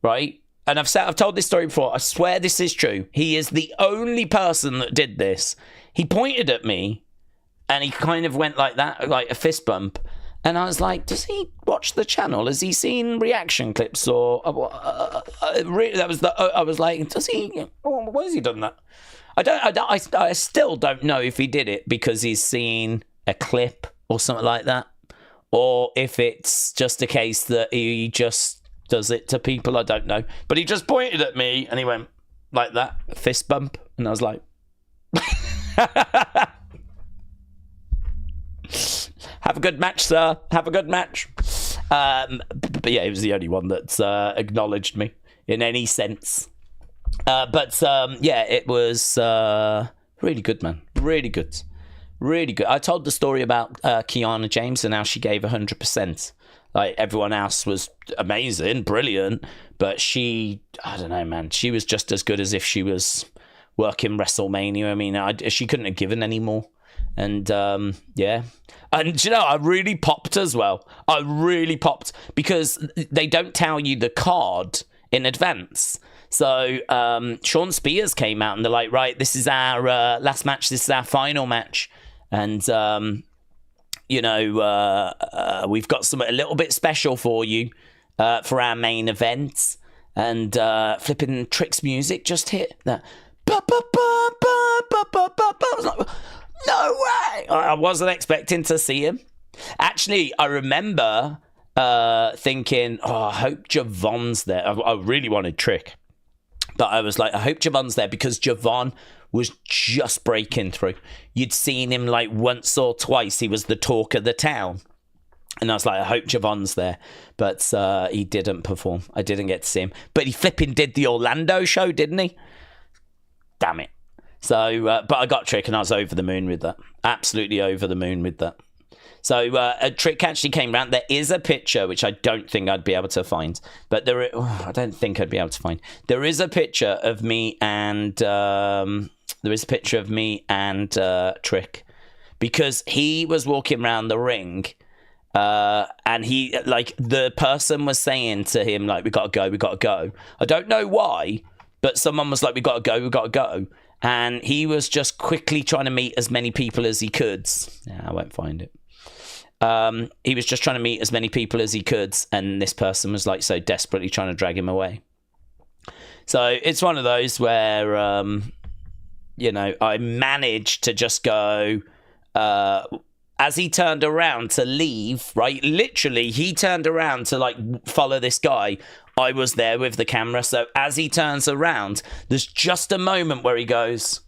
right? And I've told this story before. I swear this is true. He is the only person that did this. He pointed at me, and he kind of went like that, like a fist bump. And I was like, does he watch the channel? Has he seen reaction clips? Or I was like, does he? Why has he done that? I still don't know if he did it because he's seen a clip or something like that, or if it's just a case that he just does it to people. I don't know. But he just pointed at me and he went like that, a fist bump, and I was like. Have a good match, sir. Have a good match. But yeah, he was the only one that acknowledged me in any sense. Yeah, it was really good, man. Really good. Really good. I told the story about Kiana James and how she gave 100%. Like, everyone else was amazing, brilliant. But she, I don't know, man. She was just as good as if she was working WrestleMania. I mean, she couldn't have given any more. And yeah, and I really popped as well. I really popped because they don't tell you the card in advance. So Sean Spears came out and they're like, right, this is our last match. This is our final match. And, we've got something a little bit special for you for our main event. And flipping Trick's music just hit that. I was like, no way! I wasn't expecting to see him. Actually, I remember thinking, I hope Javon's there. I really wanted Trick. But I was like, I hope Javon's there because Javon was just breaking through. You'd seen him like once or twice. He was the talk of the town. And I was like, I hope Javon's there. But he didn't perform. I didn't get to see him. But he flipping did the Orlando show, didn't he? Damn it. So, but I got Trick and I was over the moon with that. Absolutely over the moon with that. So, a Trick actually came round. There is a picture, which I don't think I'd be able to find. But I don't think I'd be able to find. There is a picture of me and... Trick. Because he was walking around the ring... and he, like, the person was saying to him, like, we gotta go. I don't know why, but someone was like, we gotta go. And he was just quickly trying to meet as many people as he could. Yeah, I won't find it. He was just trying to meet as many people as he could, and this person was, like, so desperately trying to drag him away. So it's one of those where, I managed to just go... as he turned around to leave, right? Literally, he turned around to, like, follow this guy. I was there with the camera. So as he turns around, there's just a moment where he goes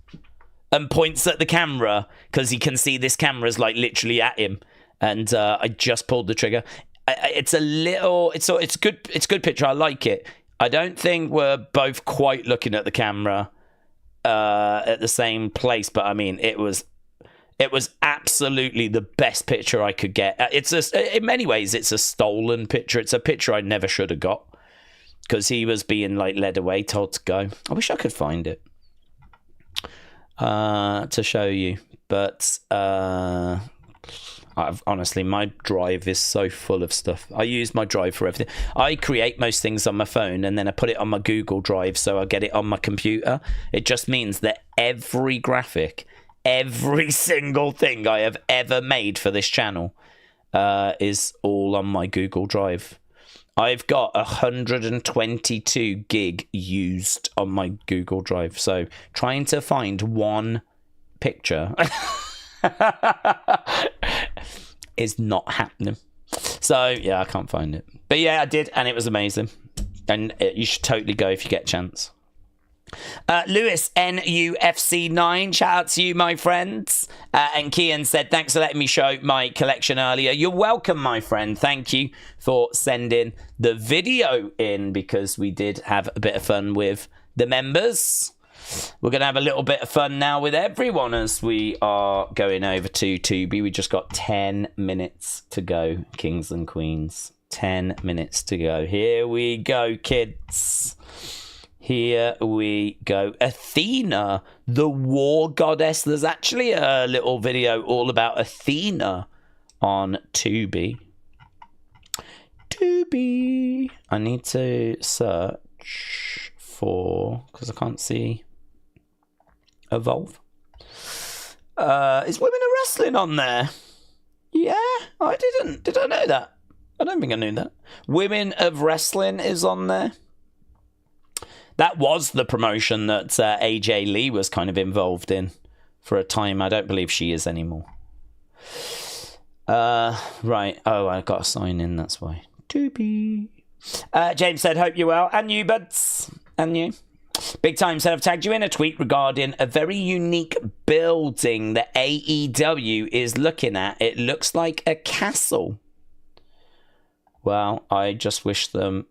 and points at the camera because he can see this camera's, like, literally at him. And I just pulled the trigger. It's a good picture. I like it. I don't think we're both quite looking at the camera at the same place. But, I mean, it was absolutely the best picture I could get. In many ways, it's a stolen picture. It's a picture I never should have got because he was being, like, led away, told to go. I wish I could find it to show you. But honestly, my drive is so full of stuff. I use my drive for everything. I create most things on my phone and then I put it on my Google Drive so I get it on my computer. It just means that every graphic... every single thing I have ever made for this channel is all on my Google Drive. I've got 122 gig used on my Google Drive, so trying to find one picture is not happening. So, yeah, I can't find it. But yeah, I did, and it was amazing. And you should totally go if you get a chance. Lewis NUFC9, shout out to you, my friends. And Kian said, thanks for letting me show my collection earlier. You're welcome, my friend. Thank you for sending the video in, because we did have a bit of fun with the members. We're going to have a little bit of fun now with everyone as we are going over to Tubi. We just got 10 minutes to go, kings and queens. 10 minutes to go. Here we go, kids. Here we go. Athena, the war goddess. There's actually a little video all about Athena on Tubi. Tubi. I need to search for, because I can't see Evolve. Is Women of Wrestling on there? Yeah, I didn't. Did I know that? I don't think I knew that. Women of Wrestling is on there. That was the promotion that AJ Lee was kind of involved in for a time. I don't believe she is anymore. Right. Oh, I got to sign in. That's why. Doobie. James said, hope you're well. And you, buds. And you. Big Time said, I've tagged you in a tweet regarding a very unique building that AEW is looking at. It looks like a castle. Well, I just wish them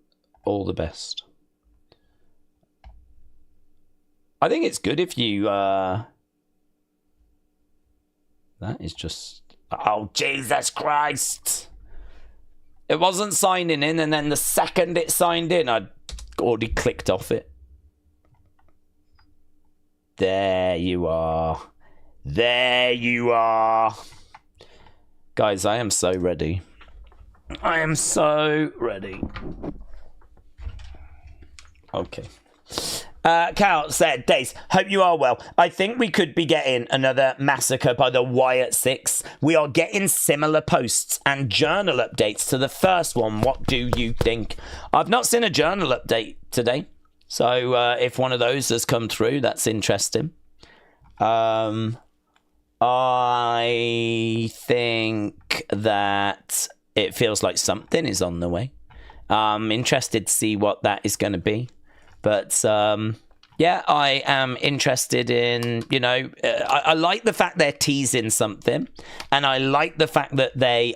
all the best. I think it's good if you, that is just, oh, Jesus Christ. It wasn't signing in, and then the second it signed in, I'd already clicked off it. There you are. There you are. Guys, I am so ready. I am so ready. Okay. Cal said, Daze, hope you are well. I think we could be getting another massacre by the Wyatt Six. We are getting similar posts and journal updates to the first one. What do you think? I've not seen a journal update today. So if one of those has come through, that's interesting. I think that it feels like something is on the way. I'm interested to see what that is going to be. But, yeah, I am interested in, you know, I like the fact they're teasing something. And I like the fact that they're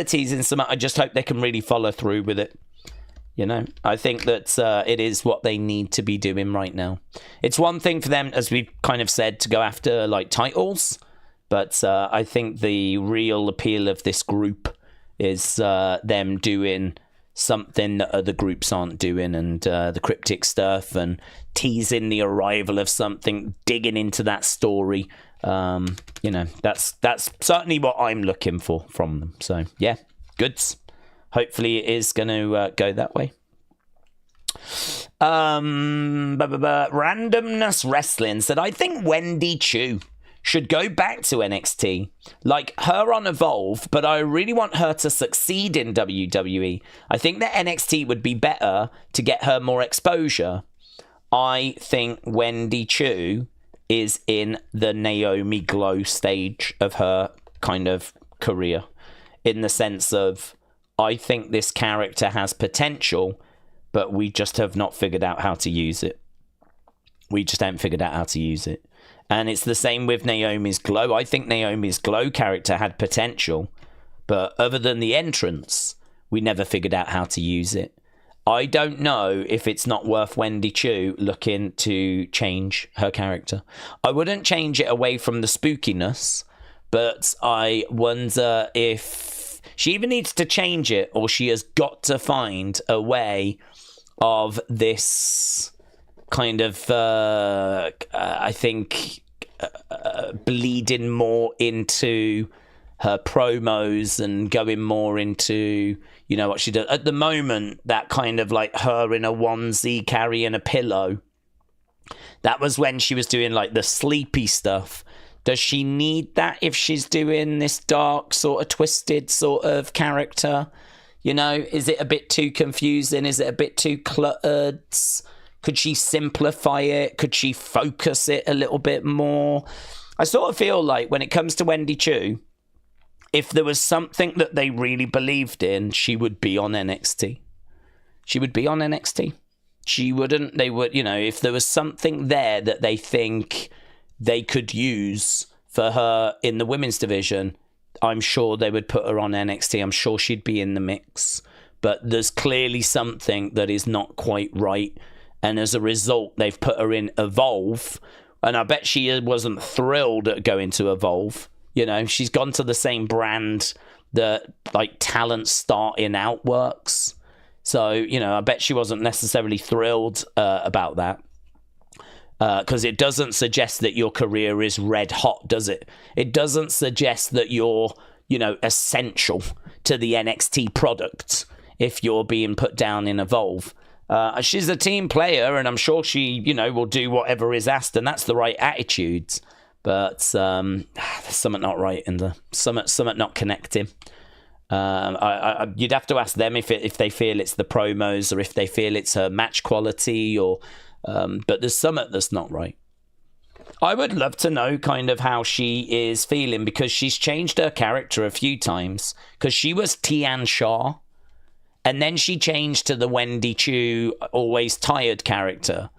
teasing something. I just hope they can really follow through with it. You know, I think that it is what they need to be doing right now. It's one thing for them, as we've kind of said, to go after, like, titles. But I think the real appeal of this group is them doing something that other groups aren't doing, and the cryptic stuff and teasing the arrival of something, digging into that story. You know, that's certainly what I'm looking for from them. So, yeah, goods. Hopefully it is going to go that way. Randomness Wrestling said, I think Wendy Choo should go back to NXT, like her on Evolve, but I really want her to succeed in WWE. I think that NXT would be better to get her more exposure. I think Wendy Choo is in the Naomi Glow stage of her kind of career, in the sense of, I think this character has potential, but we just have not figured out how to use it. We just haven't figured out how to use it. And it's the same with Naomi's Glow. I think Naomi's Glow character had potential, but other than the entrance, we never figured out how to use it. I don't know if it's not worth Wendy Choo looking to change her character. I wouldn't change it away from the spookiness, but I wonder if she even needs to change it, or she has got to find a way of this kind of, I think, bleeding more into her promos and going more into, you know, what she does. At the moment, that kind of like her in a onesie carrying a pillow, that was when she was doing like the sleepy stuff. Does she need that if she's doing this dark, sort of twisted sort of character? You know, is it a bit too confusing? Is it a bit too cluttered? Could she simplify it? Could she focus it a little bit more? I sort of feel like when it comes to Wendy Choo, if there was something that they really believed in, she would be on NXT. She would be on NXT. She wouldn't, they would, you know, if there was something there that they think they could use for her in the women's division, I'm sure they would put her on NXT. I'm sure she'd be in the mix. But there's clearly something that is not quite right. And as a result, they've put her in Evolve. And I bet she wasn't thrilled at going to Evolve. You know, she's gone to the same brand that, like, talent starting out works. So, you know, I bet she wasn't necessarily thrilled about that. Because it doesn't suggest that your career is red hot, does it? It doesn't suggest that you're, you know, essential to the NXT product if you're being put down in Evolve. She's a team player, and I'm sure she, you know, will do whatever is asked, and that's the right attitude. But there's something not right in the something not connecting. You'd have to ask them if they feel it's the promos or if they feel it's her match quality or. But there's something that's not right. I would love to know kind of how she is feeling, because she's changed her character a few times. Because she was Tian Sha, and then she changed to the Wendy Choo always tired character,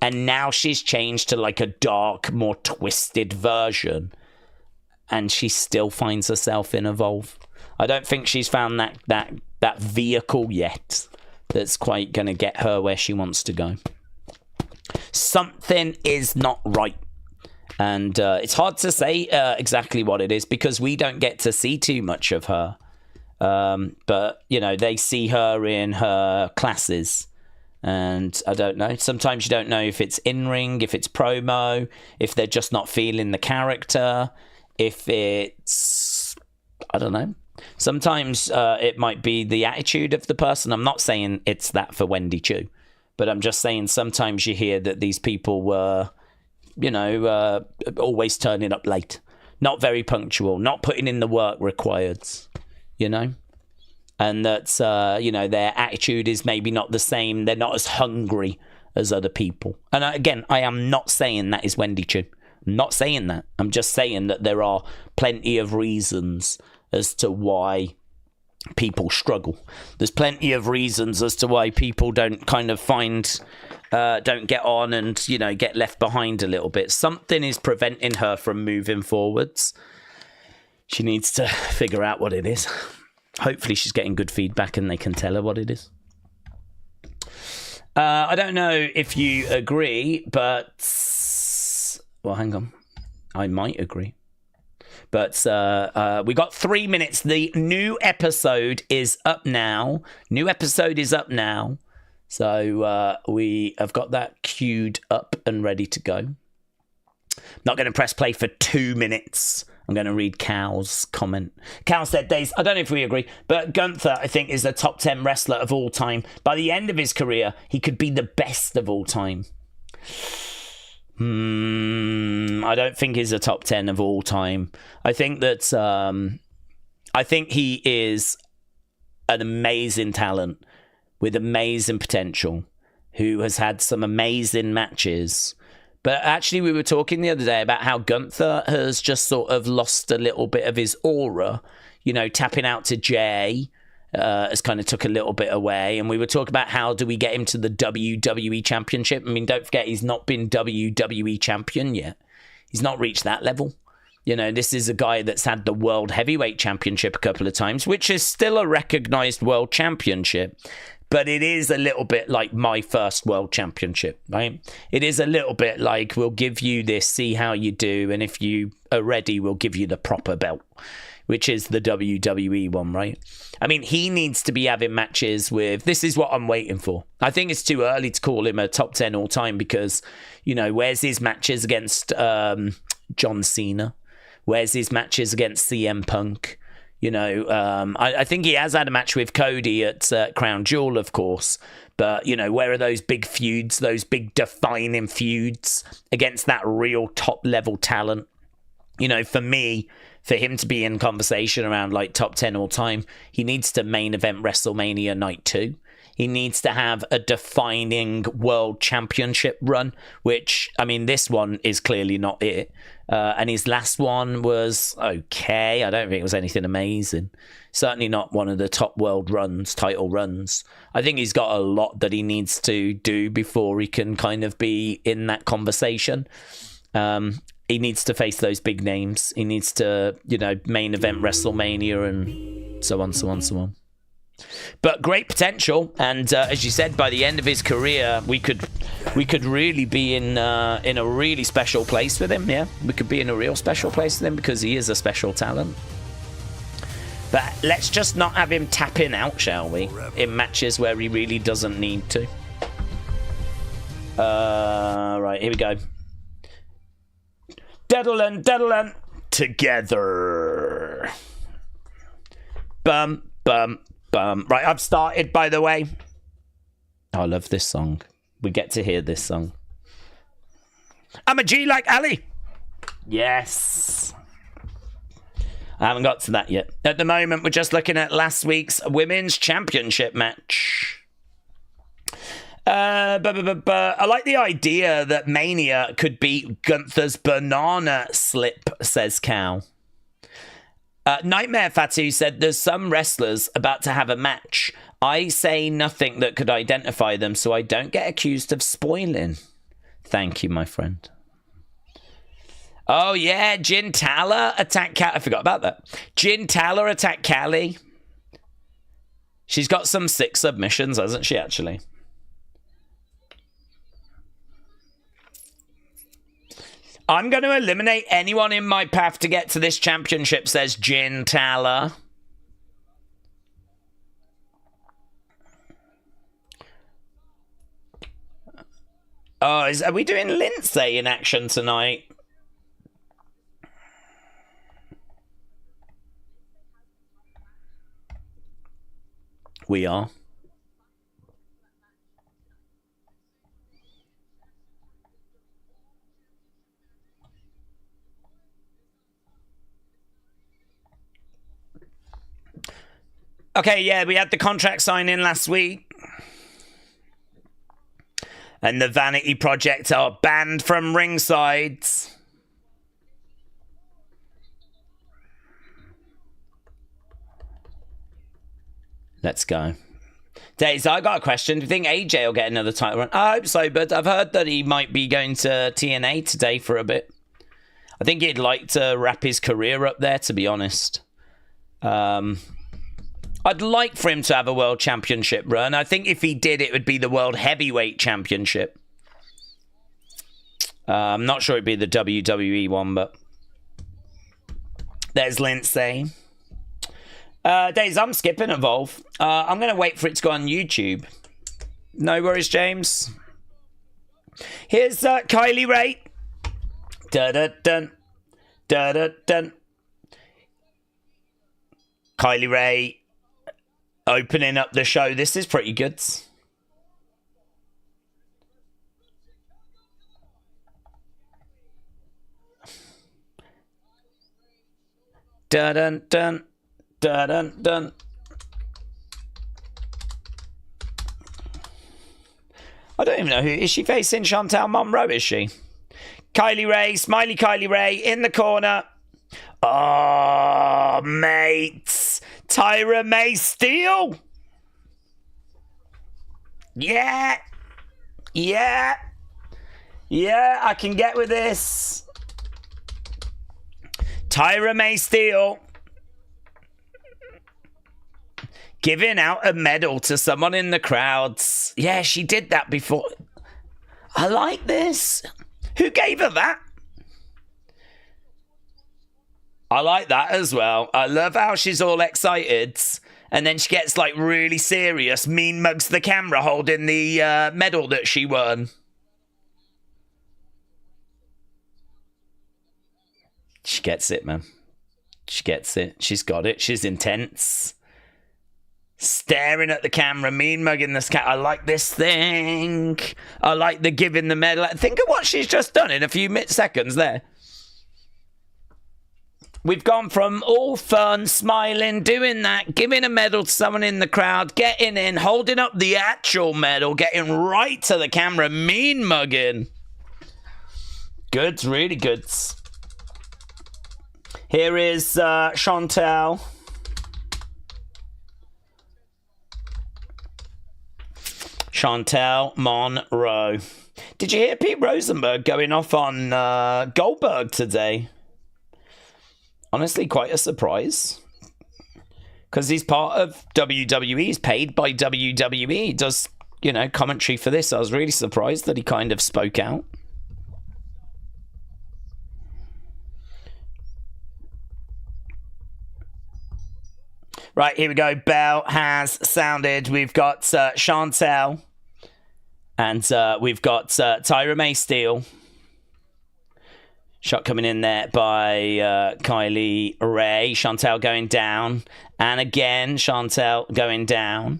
and now she's changed to like a dark, more twisted version, and she still finds herself in Evolve. I don't think she's found that vehicle yet that's quite going to get her where she wants to go. Something is not right, and it's hard to say exactly what it is because we don't get to see too much of her, but you know, they see her in her classes, and I don't know, sometimes you don't know if it's in-ring, if it's promo, if they're just not feeling the character, if it's, I don't know, sometimes it might be the attitude of the person. I'm not saying it's that for Wendy Choo, but I'm just saying sometimes you hear that these people were, you know, always turning up late, not very punctual, not putting in the work required, you know, and that, you know, their attitude is maybe not the same. They're not as hungry as other people. And again, I am not saying that is Wendy Choo. I'm not saying that. I'm just saying that there are plenty of reasons as to why people struggle. There's plenty of reasons as to why people don't kind of don't get on and, you know, get left behind a little bit. Something is preventing her from moving forwards. She needs to figure out what it is. Hopefully she's getting good feedback and they can tell her what it is. I don't know if you agree, but well, hang on. I might agree. But we got 3 minutes. The new episode is up now. So we have got that queued up and ready to go. Not going to press play for 2 minutes. I'm going to read Cal's comment. Cal said, Daze, I don't know if we agree, but Gunther, I think, is a top 10 wrestler of all time. By the end of his career, he could be the best of all time. I don't think he's a top 10 of all time. I think that I think he is an amazing talent with amazing potential who has had some amazing matches. But actually, we were talking the other day about how Gunther has just sort of lost a little bit of his aura. You know, tapping out to Jay has kind of took a little bit away. And we were talking about how do we get him to the WWE Championship? I mean, don't forget, he's not been WWE Champion yet. He's not reached that level. You know, this is a guy that's had the World Heavyweight Championship a couple of times, which is still a recognized World Championship. But it is a little bit like my first World Championship, right? It is a little bit like, we'll give you this, see how you do. And if you are ready, we'll give you the proper belt, which is the WWE one, right? I mean, he needs to be having matches with... This is what I'm waiting for. I think it's too early to call him a top 10 all time because, you know, where's his matches against John Cena? Where's his matches against CM Punk? You know, I think he has had a match with Cody at Crown Jewel, of course. But, you know, where are those big feuds, those big defining feuds against that real top-level talent? You know, for me, for him to be in conversation around like top 10 all time, he needs to main event WrestleMania Night 2. He needs to have a defining world championship run, which, I mean, this one is clearly not it. And his last one was okay. I don't think it was anything amazing. Certainly not one of the top world runs, title runs. I think he's got a lot that he needs to do before he can kind of be in that conversation. He needs to face those big names. He needs to, you know, main event WrestleMania and so on, so on, so on. But great potential, and as you said, by the end of his career, we could really be in a really special place with him. Yeah, we could be in a real special place with him because he is a special talent. But let's just not have him tapping out, shall we? In matches where he really doesn't need to. Right, here we go. Deadland, together. Bum. Right, I've started, by the way. I love this song. We get to hear this song. I'm a G like Ali. Yes. I haven't got to that yet. At the moment, we're just looking at last week's Women's Championship match. I like the idea that Mania could beat Gunther's banana slip, says Cal. Nightmare Fatu said there's some wrestlers about to have a match. I say nothing that could identify them so I don't get accused of spoiling. Thank you, my friend. Oh, yeah, Jin Tala attacked Kylie. I forgot about that. Jin Tala attacked Kylie. She's got some sick submissions, hasn't she, actually? I'm going to eliminate anyone in my path to get to this championship, says Jin Tala. Oh, are we doing Lindsay in action tonight? We are. Okay, yeah, we had the contract signing last week. And the Vanity Project are banned from ringside. Let's go. Daze, I got a question. Do you think AJ will get another title run? I hope so, but I've heard that he might be going to TNA today for a bit. I think he'd like to wrap his career up there, to be honest. I'd like for him to have a world championship run. I think if he did, it would be the world heavyweight championship. I'm not sure it'd be the WWE one, but there's Lindsay. Days, I'm skipping Evolve. I'm going to wait for it to go on YouTube. No worries, James. Here's Kylie Ray. Da-da-dun. Da-da-dun. Kylie Ray opening up the show. This is pretty good. Dun-dun-dun. Dun-dun-dun. I don't even know who. Is she facing Chantal Monroe, is she? Kylie Ray, smiley Kylie Ray in the corner. Oh, mates. Tyra May Steele. Yeah. Yeah. Yeah, I can get with this. Tyra May Steele giving out a medal to someone in the crowds. Yeah, she did that before. I like this. Who gave her that? I like that as well. I love how she's all excited and then she gets like really serious, mean mugs the camera holding the medal that she won. She gets it, man. She gets it. She's got it. She's intense. Staring at the camera, mean mugging this cat. I like this thing. I like the giving the medal. Think of what she's just done in a few seconds there. We've gone from all fun, smiling, doing that, giving a medal to someone in the crowd, getting in, holding up the actual medal, getting right to the camera, mean mugging. Goods, really goods. Here is Chantal. Chantal Monroe. Did you hear Pete Rosenberg going off on Goldberg today? Honestly, quite a surprise. Because he's part of WWE. He's paid by WWE. He does, you know, commentary for this. I was really surprised that he kind of spoke out. Right, here we go. Bell has sounded. We've got Chantal. And we've got Tyra May Steele. Shot coming in there by Kylie Ray. Chantal going down. And again, Chantal going down.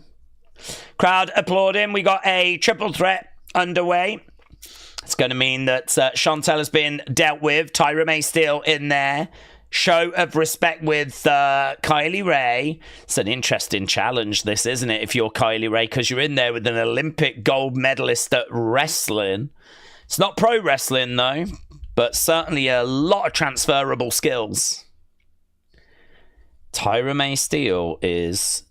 Crowd applauding. We got a triple threat underway. It's going to mean that Chantal has been dealt with. Tyra May Steele in there. Show of respect with Kylie Ray. It's an interesting challenge, this, isn't it? If you're Kylie Ray, because you're in there with an Olympic gold medalist at wrestling. It's not pro wrestling, though. But certainly a lot of transferable skills. Tyra May Steele is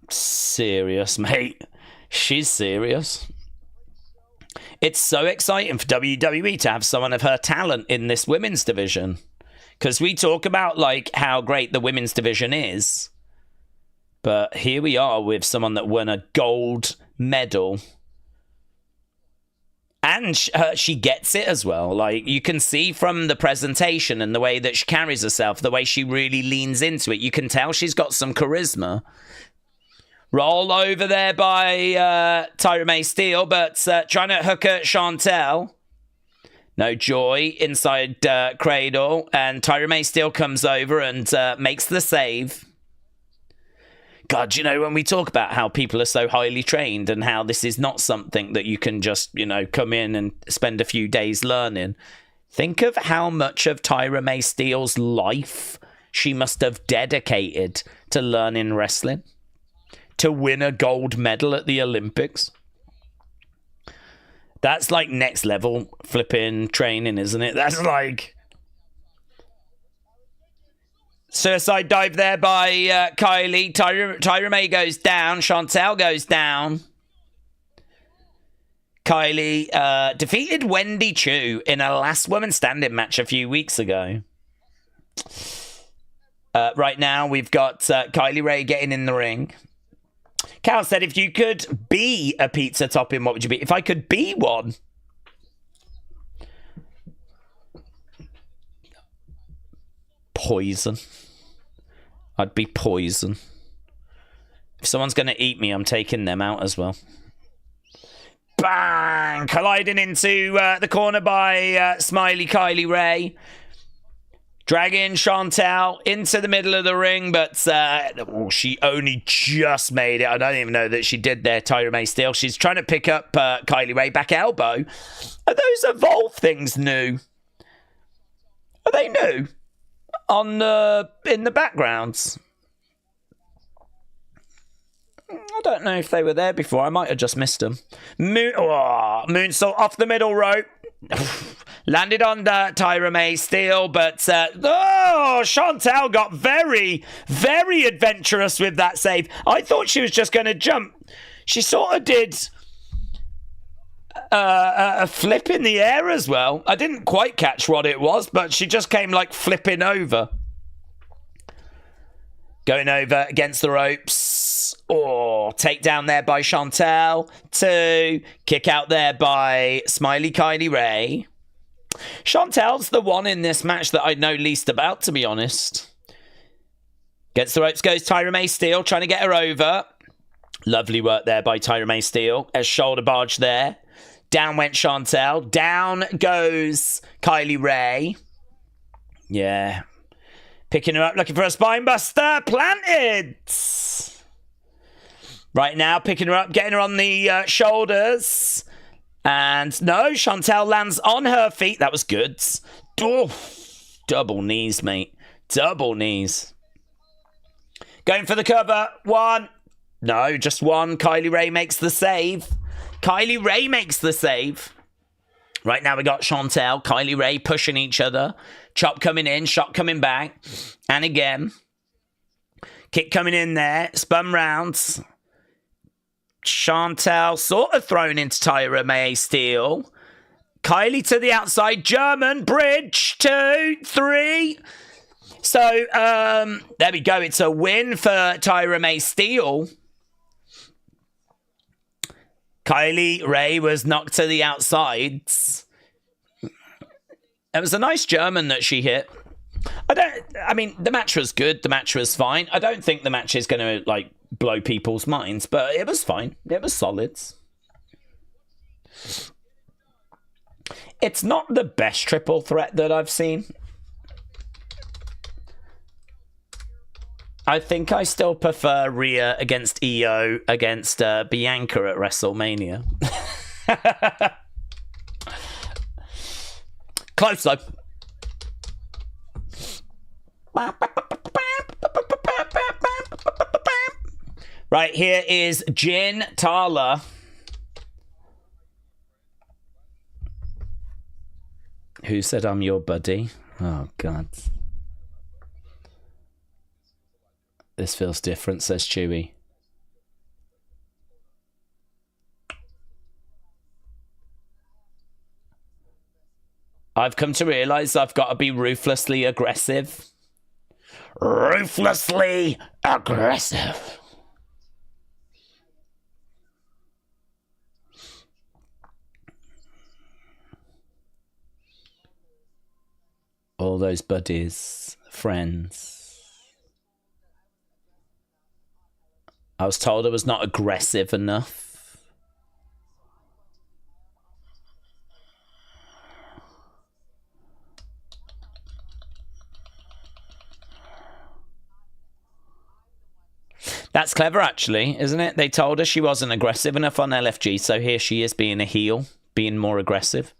serious, mate. She's serious. It's so exciting for WWE to have someone of her talent in this women's division. Because we talk about like how great the women's division is. But here we are with someone that won a gold medal. And she gets it as well. Like, you can see from the presentation and the way that she carries herself, the way she really leans into it. You can tell she's got some charisma. Roll over there by Tyra May Steele, but trying to hook at Chantal. No joy inside Cradle. And Tyra May Steele comes over and makes the save. God, you know, when we talk about how people are so highly trained and how this is not something that you can just, you know, come in and spend a few days learning. Think of how much of Tyra May Steele's life she must have dedicated to learning wrestling. To win a gold medal at the Olympics. That's like next level flipping training, isn't it? That's like... Suicide dive there by Kylie. Tyra May goes down. Chantal goes down. Kylie defeated Wendy Choo in a last woman standing match a few weeks ago. Right now, we've got Kylie Ray getting in the ring. Cal said, if you could be a pizza topping, what would you be? If I could be one... Poison. I'd be poison. If someone's going to eat me, I'm taking them out as well. Bang! Colliding into the corner by Smiley Kylie Ray. Dragging Chantal into the middle of the ring, but she only just made it. I don't even know that she did there, Tyra May Steele. She's trying to pick up Kylie Ray back elbow. Are those Evolve things new? Are they new? On in the backgrounds. I don't know if they were there before. I might have just missed them. Moonsault off the middle rope. Landed on Tyra May Steele, but Chantal got very, very adventurous with that save. I thought she was just going to jump. She sort of did a flip in the air as well. I didn't quite catch what it was, but she just came like flipping over. Going over against the ropes. Takedown there by Chantal. 2. Kick out there by Smiley Kylie Ray. Chantal's the one in this match that I know least about, to be honest. Against the ropes goes Tyra May Steele, trying to get her over. Lovely work there by Tyra May Steele. A shoulder barge there. Down went Chantal. Down goes Kylie Ray. Yeah. Picking her up, looking for a spine buster. Planted. Right now, picking her up, getting her on the shoulders. And no, Chantal lands on her feet. That was good. Double knees, mate. Double knees. Going for the cover. One. No, just one. Kylie Ray makes the save. Kylie Ray makes the save. Right now we got Chantel, Kylie Ray pushing each other. Chop coming in, shot coming back. And again. Kick coming in there. Spun rounds. Chantel sort of thrown into Tyra May Steele. Kylie to the outside. German bridge. 2, 3. So, there we go. It's a win for Tyra May Steele. Kylie Ray was knocked to the outsides. It was a nice German that she hit. I mean, the match was good. The match was fine. I don't think the match is going to, like, blow people's minds, but it was fine. It was solid. It's not the best triple threat that I've seen. I think I still prefer Rhea against Io against Bianca at WrestleMania. Close though. Right, here is Gintala. Who said I'm your buddy? Oh, God. This feels different, says Chewy. I've come to realise I've got to be ruthlessly aggressive. Ruthlessly aggressive. All those buddies, friends. I was told I was not aggressive enough. That's clever, actually, isn't it? They told her she wasn't aggressive enough on LFG, so here she is being a heel, being more aggressive.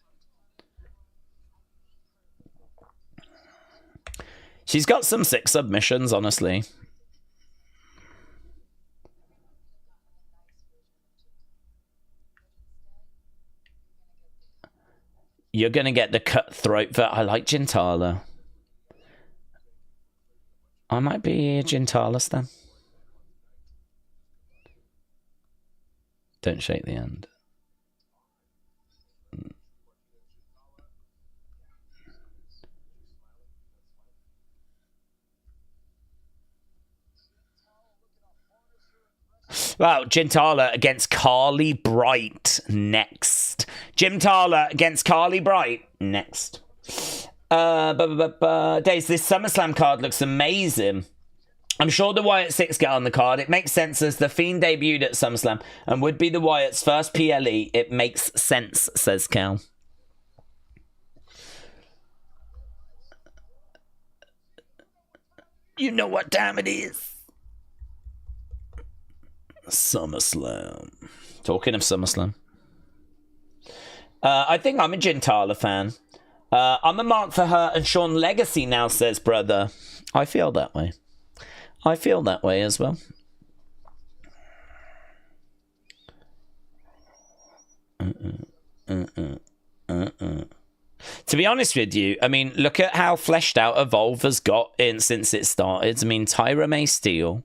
She's got some sick submissions, honestly. You're going to get the cutthroat, but I like Gintala. I might be a Gintala stan. Don't shake the hand. Well, Gintala against Carly Bright next. Gintala against Carly Bright next. Daze, this SummerSlam card looks amazing. I'm sure the Wyatt 6 get on the card. It makes sense as The Fiend debuted at SummerSlam and would be the Wyatt's first PLE. It makes sense, says Cal. You know what time it is. SummerSlam. Talking of SummerSlam. I think I'm a Gintala fan. I'm a mark for her and Sean Legacy now, says brother. I feel that way. I feel that way as well. To be honest with you, I mean, look at how fleshed out Evolve has got in since it started. I mean, Tyra May Steele,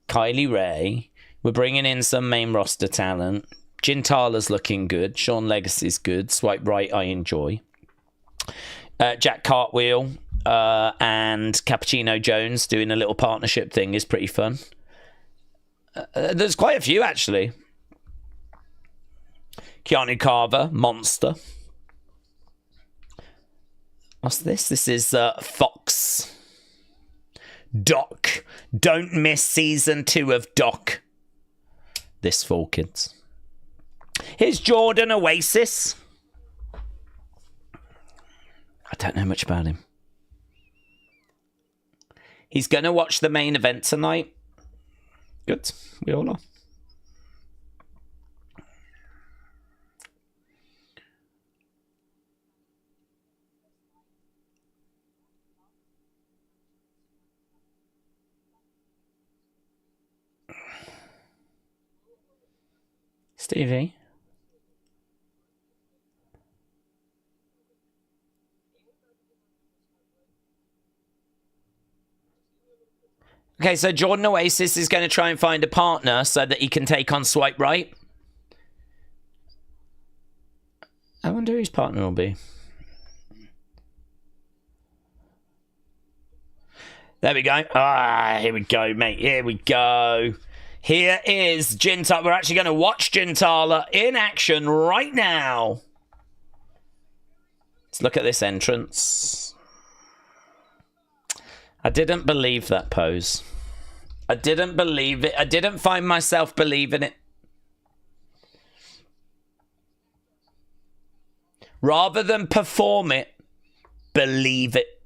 Kylie Ray. We're bringing in some main roster talent. Gintala's looking good. Sean Legacy's good. Swipe right, I enjoy. Jack Cartwheel and Cappuccino Jones doing a little partnership thing is pretty fun. There's quite a few, actually. Keanu Carver, Monster. What's this? This is Fox. Doc. Don't miss season 2 of Doc. This fall, kids. Here's Jordan Oasis. I don't know much about him. He's going to watch the main event tonight. Good. We all are. Stevie. Okay, so Jordan Oasis is going to try and find a partner so that he can take on Swipe Right. I wonder who his partner will be. There we go. Ah, here we go, mate. Here we go. Here is Jintala. We're actually going to watch Jintala in action right now. Let's look at this entrance. I didn't believe that pose. I didn't believe it. I didn't find myself believing it. Rather than perform it, believe it.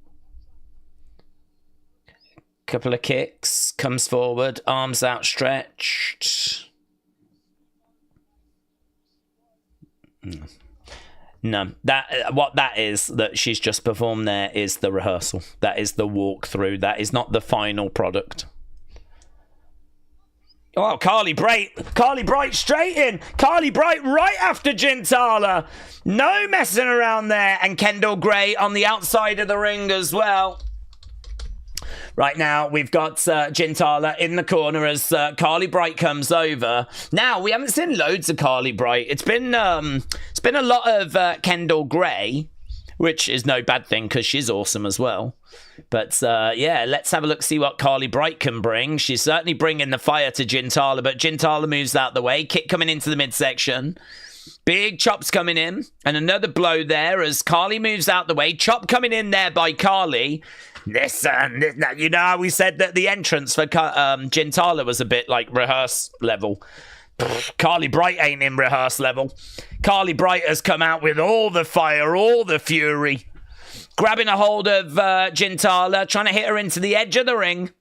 Couple of kicks, comes forward, arms outstretched. No, what that is that she's just performed there is the rehearsal. That is the walkthrough. That is not the final product. Oh, Kylie Bright straight in. Kylie Bright right after Jintala. No messing around there. And Kendal Gray on the outside of the ring as well. Right now, we've got Jintala in the corner as Kylie Bright comes over. Now, we haven't seen loads of Kylie Bright. It's been a lot of Kendal Gray, which is no bad thing because she's awesome as well. But yeah, let's have a look, see what Kylie Bright can bring. She's certainly bringing the fire to Jintala, but Jintala moves out the way. Kick coming into the midsection. Big chops coming in. And another blow there as Kylie moves out the way. Chop coming in there by Kylie. Listen, you know how we said that the entrance for Jintala was a bit like rehearse level. Kylie Bright ain't in rehearse level. Kylie Bright has come out with all the fire, all the fury. Grabbing a hold of Jintala, trying to hit her into the edge of the ring.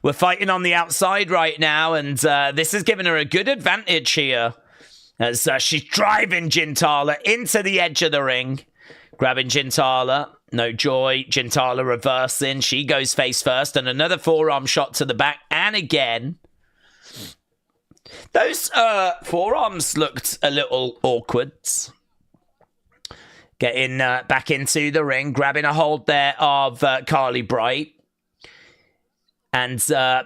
We're fighting on the outside right now, and this has given her a good advantage here. As she's driving Jintala into the edge of the ring. Grabbing Jintala. No joy. Jintala reversing. She goes face first. And another forearm shot to the back. And again. Those forearms looked a little awkward. Getting back into the ring. Grabbing a hold there of Kylie Bright. And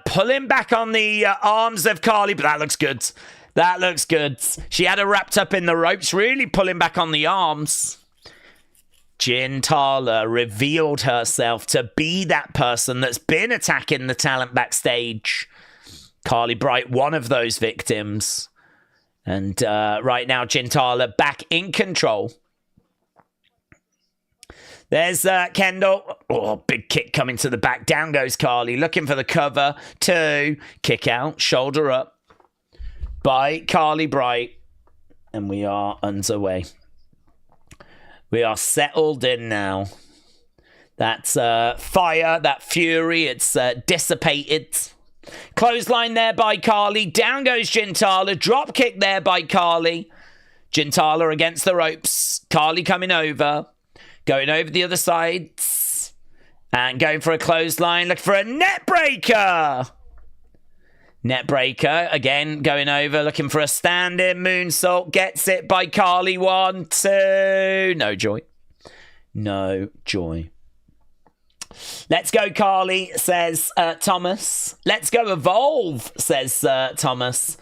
pulling back on the arms of Kylie. But that looks good. That looks good. She had her wrapped up in the ropes. Really pulling back on the arms. Jintala revealed herself to be that person that's been attacking the talent backstage. Kylie Bright, one of those victims. And right now, Jintala back in control. There's Kendal. Oh, big kick coming to the back. Down goes Kylie, looking for the cover. 2, kick out, shoulder up by Kylie Bright. And we are underway. We are settled in now. That's fire, that fury, it's dissipated. Clothesline there by Kylie. Down goes Jintala. Drop kick there by Kylie. Jintala against the ropes. Kylie coming over. Going over the other side. And going for a clothesline. Looking for a net breaker. Net breaker. Again, going over. Looking for a standing moonsault. Gets it by Kylie. 1, 2. No joy. No joy. Let's go, Kylie, says Thomas. Let's go, Evolve, says Thomas.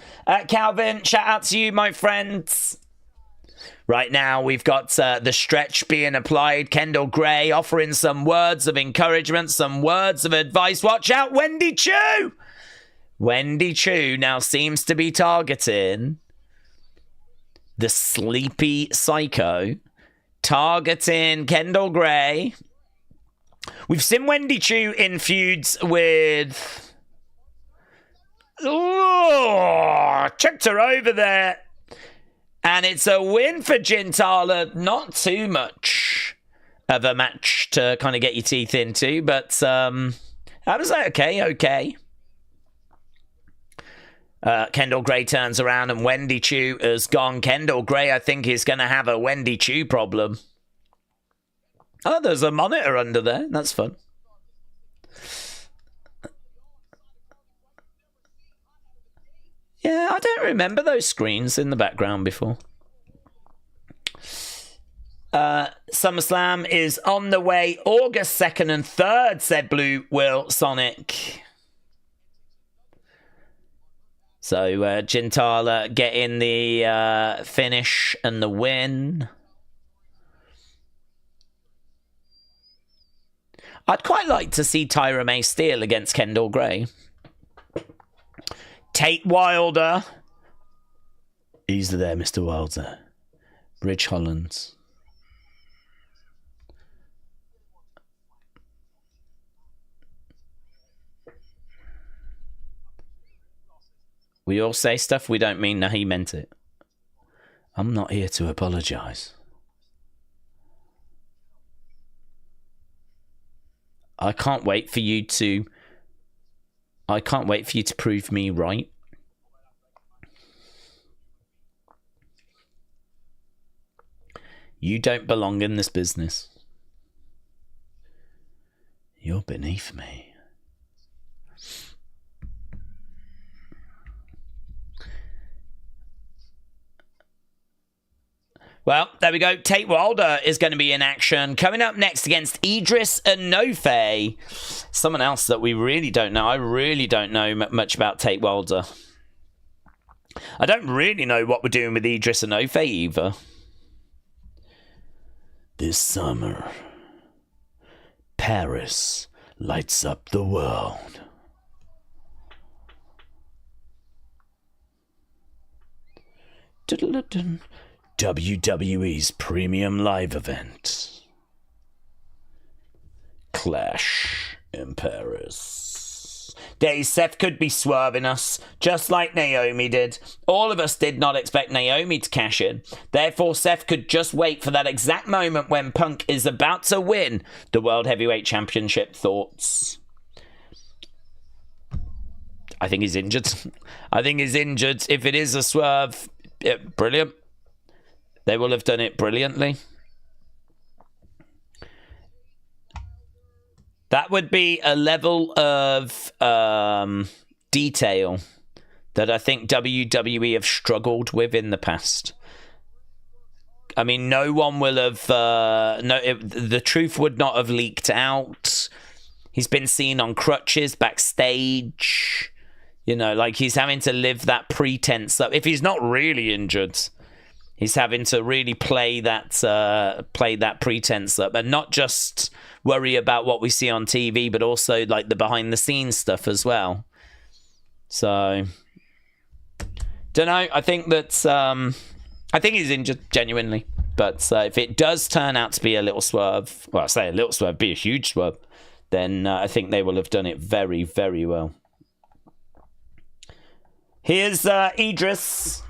Calvin, shout out to you, my friends. Right now, we've got the stretch being applied. Kendal Gray offering some words of encouragement, some words of advice. Watch out, Wendy Choo! Wendy Choo now seems to be targeting the sleepy psycho. Targeting Kendal Gray. We've seen Wendy Choo in feuds with... Oh, checked her over there. And it's a win for Jintala. Not too much of a match to kind of get your teeth into. But that was okay. Kendal Gray turns around and Wendy Choo has gone. Kendal Gray, I think, is going to have a Wendy Choo problem. Oh, there's a monitor under there. That's fun. Yeah, I don't remember those screens in the background before. SummerSlam is on the way August 2nd and 3rd, said Blue Will Sonic. So Gintala getting the finish and the win. I'd quite like to see Tyra May Steele against Kendal Gray. Tate Wilder. Easy there, Mr. Wilder. Rich Hollands. We all say stuff we don't mean. Now he meant it. I'm not here to apologise. I can't wait for you to prove me right. You don't belong in this business. You're beneath me. Well, there we go. Tate Wilder is going to be in action. Coming up next against Idris Enofe. Someone else that we really don't know. I really don't know much about Tate Wilder. I don't really know what we're doing with Idris Enofe either. This summer, Paris lights up the world. WWE's premium live event. Clash in Paris. Daze, Seth could be swerving us, just like Naomi did. All of us did not expect Naomi to cash in. Therefore, Seth could just wait for that exact moment when Punk is about to win the World Heavyweight Championship. Thoughts? I think he's injured. I think he's injured. If it is a swerve, brilliant. They will have done it brilliantly. That would be a level of detail that I think WWE have struggled with in the past. I mean, no one will have... the truth would not have leaked out. He's been seen on crutches backstage. You know, like he's having to live that pretense. That if he's not really injured... He's having to really play that pretense up and not just worry about what we see on TV, but also like the behind the scenes stuff as well. So, don't know. I think that I think he's injured genuinely, but if it does turn out to be a little swerve, well, I say a little swerve, be a huge swerve, then I think they will have done it very, very well. Here's Idris.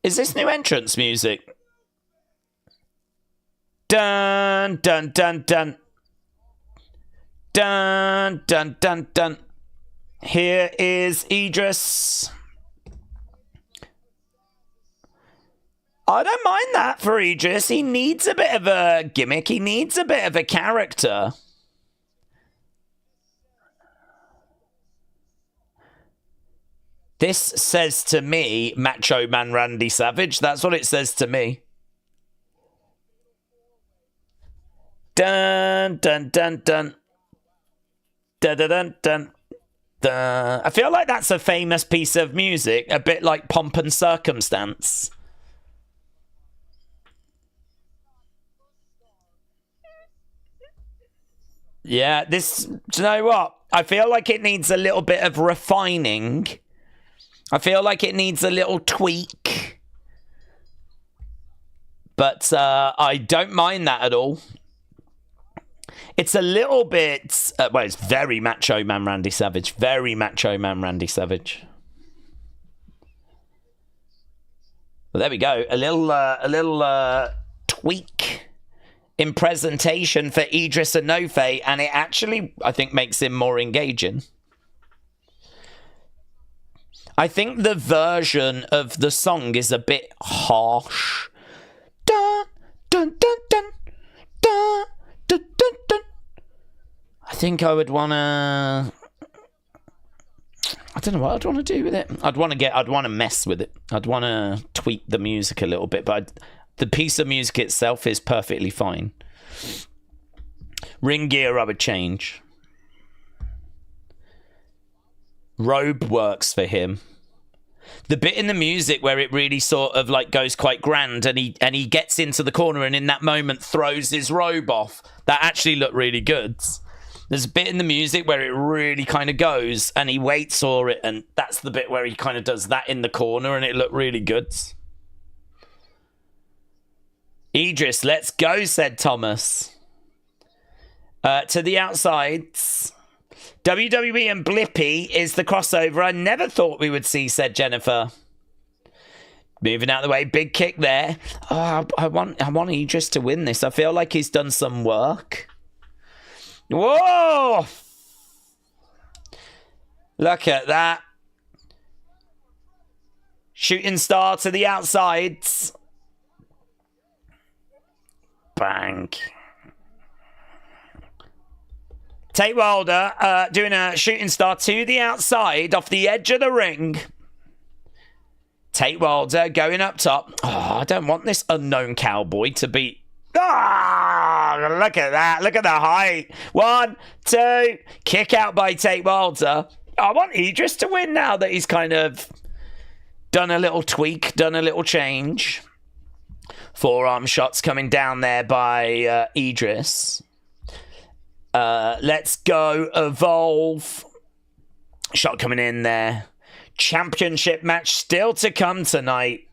Is this new entrance music? Dun, dun, dun, dun. Dun, dun, dun, dun. Here is Idris. I don't mind that for Idris. He needs a bit of a gimmick. He needs a bit of a character. This says to me, Macho Man Randy Savage. That's what it says to me. Dun, dun, dun, dun. Dun, dun, dun, dun. Dun. I feel like that's a famous piece of music, a bit like Pomp and Circumstance. Yeah, this... Do you know what? I feel like it needs a little bit of refining. I feel like it needs a little tweak. But I don't mind that at all. It's a little bit... well, it's very Macho Man Randy Savage. Very Macho Man Randy Savage. Well, there we go. A little tweak in presentation for Idris Enofe. And it actually, I think, makes him more engaging. I think the version of the song is a bit harsh. Dun, dun, dun, dun, dun, dun, dun, dun. I think I would want to... don't know what I'd want to do with it. I'd want to mess with it. I'd want to tweak the music a little bit, but the piece of music itself is perfectly fine. Ring gear I would change. Robe works for him. The bit in the music where it really sort of like goes quite grand, and he gets into the corner and in that moment throws his robe off. That actually looked really good. There's a bit in the music where it really kind of goes and he waits for it, and that's the bit where he kind of does that in the corner and it looked really good. Idris, let's go, said Thomas. To the outsides. WWE and Blippy is the crossover I never thought we would see, said Jennifer. Moving out of the way, big kick there. Oh, I want Idris to win this. I feel like he's done some work. Whoa! Look at that. Shooting star to the outsides. Bang. Tate Wilder doing a shooting star to the outside off the edge of the ring. Tate Wilder going up top. Oh, I don't want this unknown cowboy to be... Ah, look at that. Look at the height. 1, 2. Kick out by Tate Wilder. I want Idris to win now that he's kind of done a little tweak, done a little change. Forearm shots coming down there by Idris. Let's go Evolve. Shot coming in there. Championship match still to come tonight.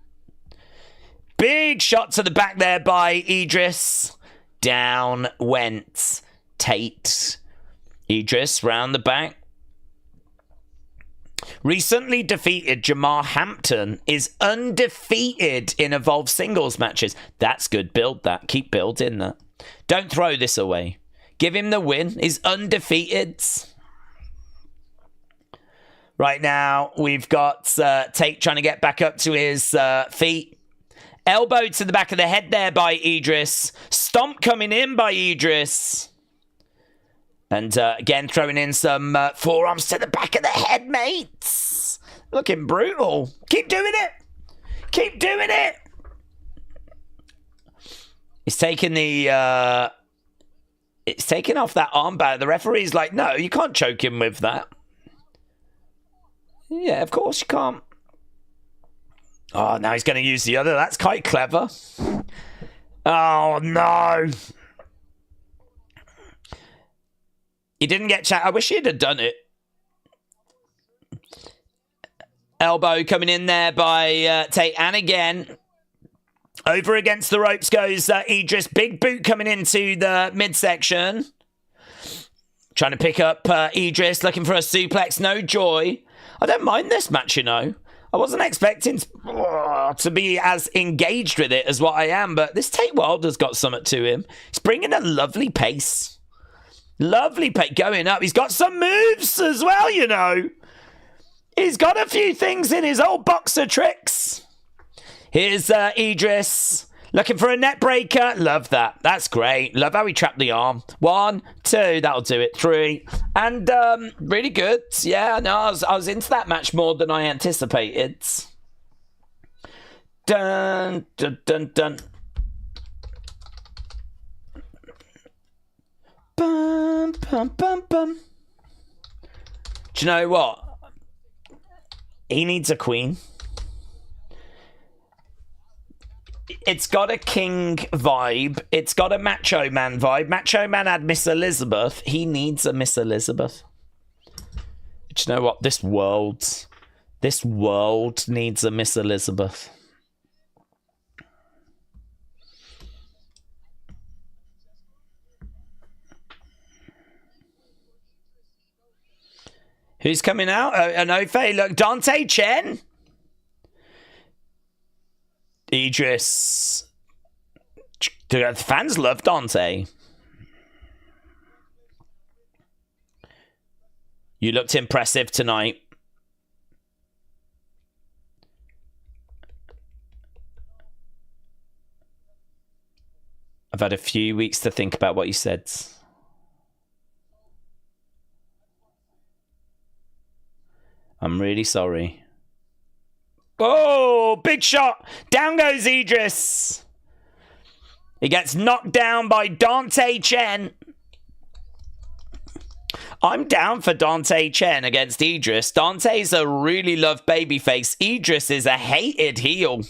Big shot to the back there by Idris. Down went Tate. Idris round the back. Recently defeated Jamar Hampton is undefeated in Evolve singles matches. That's good. Build that. Keep building that. Don't throw this away. Give him the win. He's undefeated. Right now, we've got Tate trying to get back up to his feet. Elbow to the back of the head there by Idris. Stomp coming in by Idris. And again, throwing in some forearms to the back of the head, mates. Looking brutal. Keep doing it. Keep doing it. He's taking the... It's taking off that armband. The referee's like, no, you can't choke him with that. Yeah, of course you can't. Oh, now he's going to use the other. That's quite clever. Oh, no. He didn't get chat. I wish he'd have done it. Elbow coming in there by Tate. And again, over against the ropes goes Idris. Big boot coming into the midsection. Trying to pick up Idris. Looking for a suplex. No joy. I don't mind this match, you know. I wasn't expecting to be as engaged with it as what I am, but this Tate Wilder's got something to him. He's bringing a lovely pace. Lovely pace going up. He's got some moves as well, you know. He's got a few things in his old boxer tricks. Here's Idris. Looking for a net breaker. Love that. That's great. Love how he trapped the arm. 1, 2. That'll do it. 3. And really good. Yeah, no, I was into that match more than I anticipated. Dun, dun, dun, dun. Bum, bum, bum, bum. Do you know what? He needs a queen. It's got a king vibe. It's got a Macho Man vibe. Macho Man had Miss Elizabeth. He needs a Miss Elizabeth. Do you know what? This world needs a Miss Elizabeth. Who's coming out? An Ofe. Look, Dante Chen. Idris. The fans love Dante. You looked impressive tonight. I've had a few weeks to think about what you said. I'm really sorry. Oh, big shot. Down goes Idris. He gets knocked down by Dante Chen. I'm down for Dante Chen against Idris. Dante's a really loved babyface. Idris is a hated heel.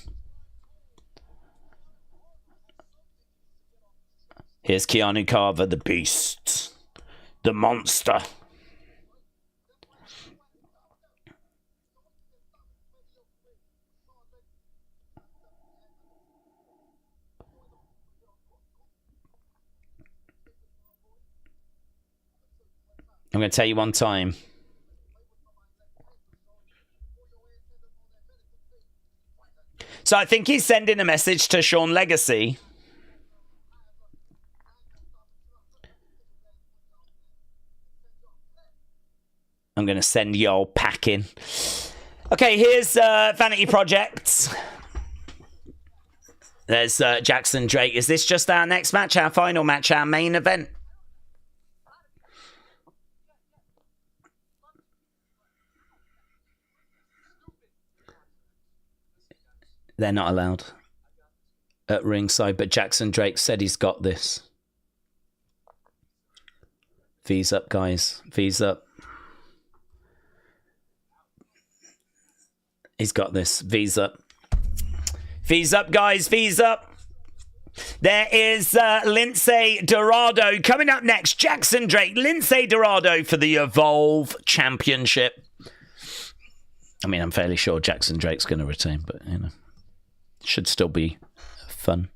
Here's Keanu Carver, the beast. The monster. I'm going to tell you one time. So I think he's sending a message to Sean Legacy. I'm going to send y'all packing. Okay, here's Vanity Project. There's Jackson Drake. Is this just our next match, our final match, our main event? They're not allowed at ringside, but Jackson Drake said he's got this. V's up, guys. V's up. He's got this. V's up. V's up, guys. V's up. There is Lindsay Dorado coming up next. Jackson Drake. Lindsay Dorado for the Evolve Championship. I mean, I'm fairly sure Jackson Drake's going to retain, but, you know. Should still be fun.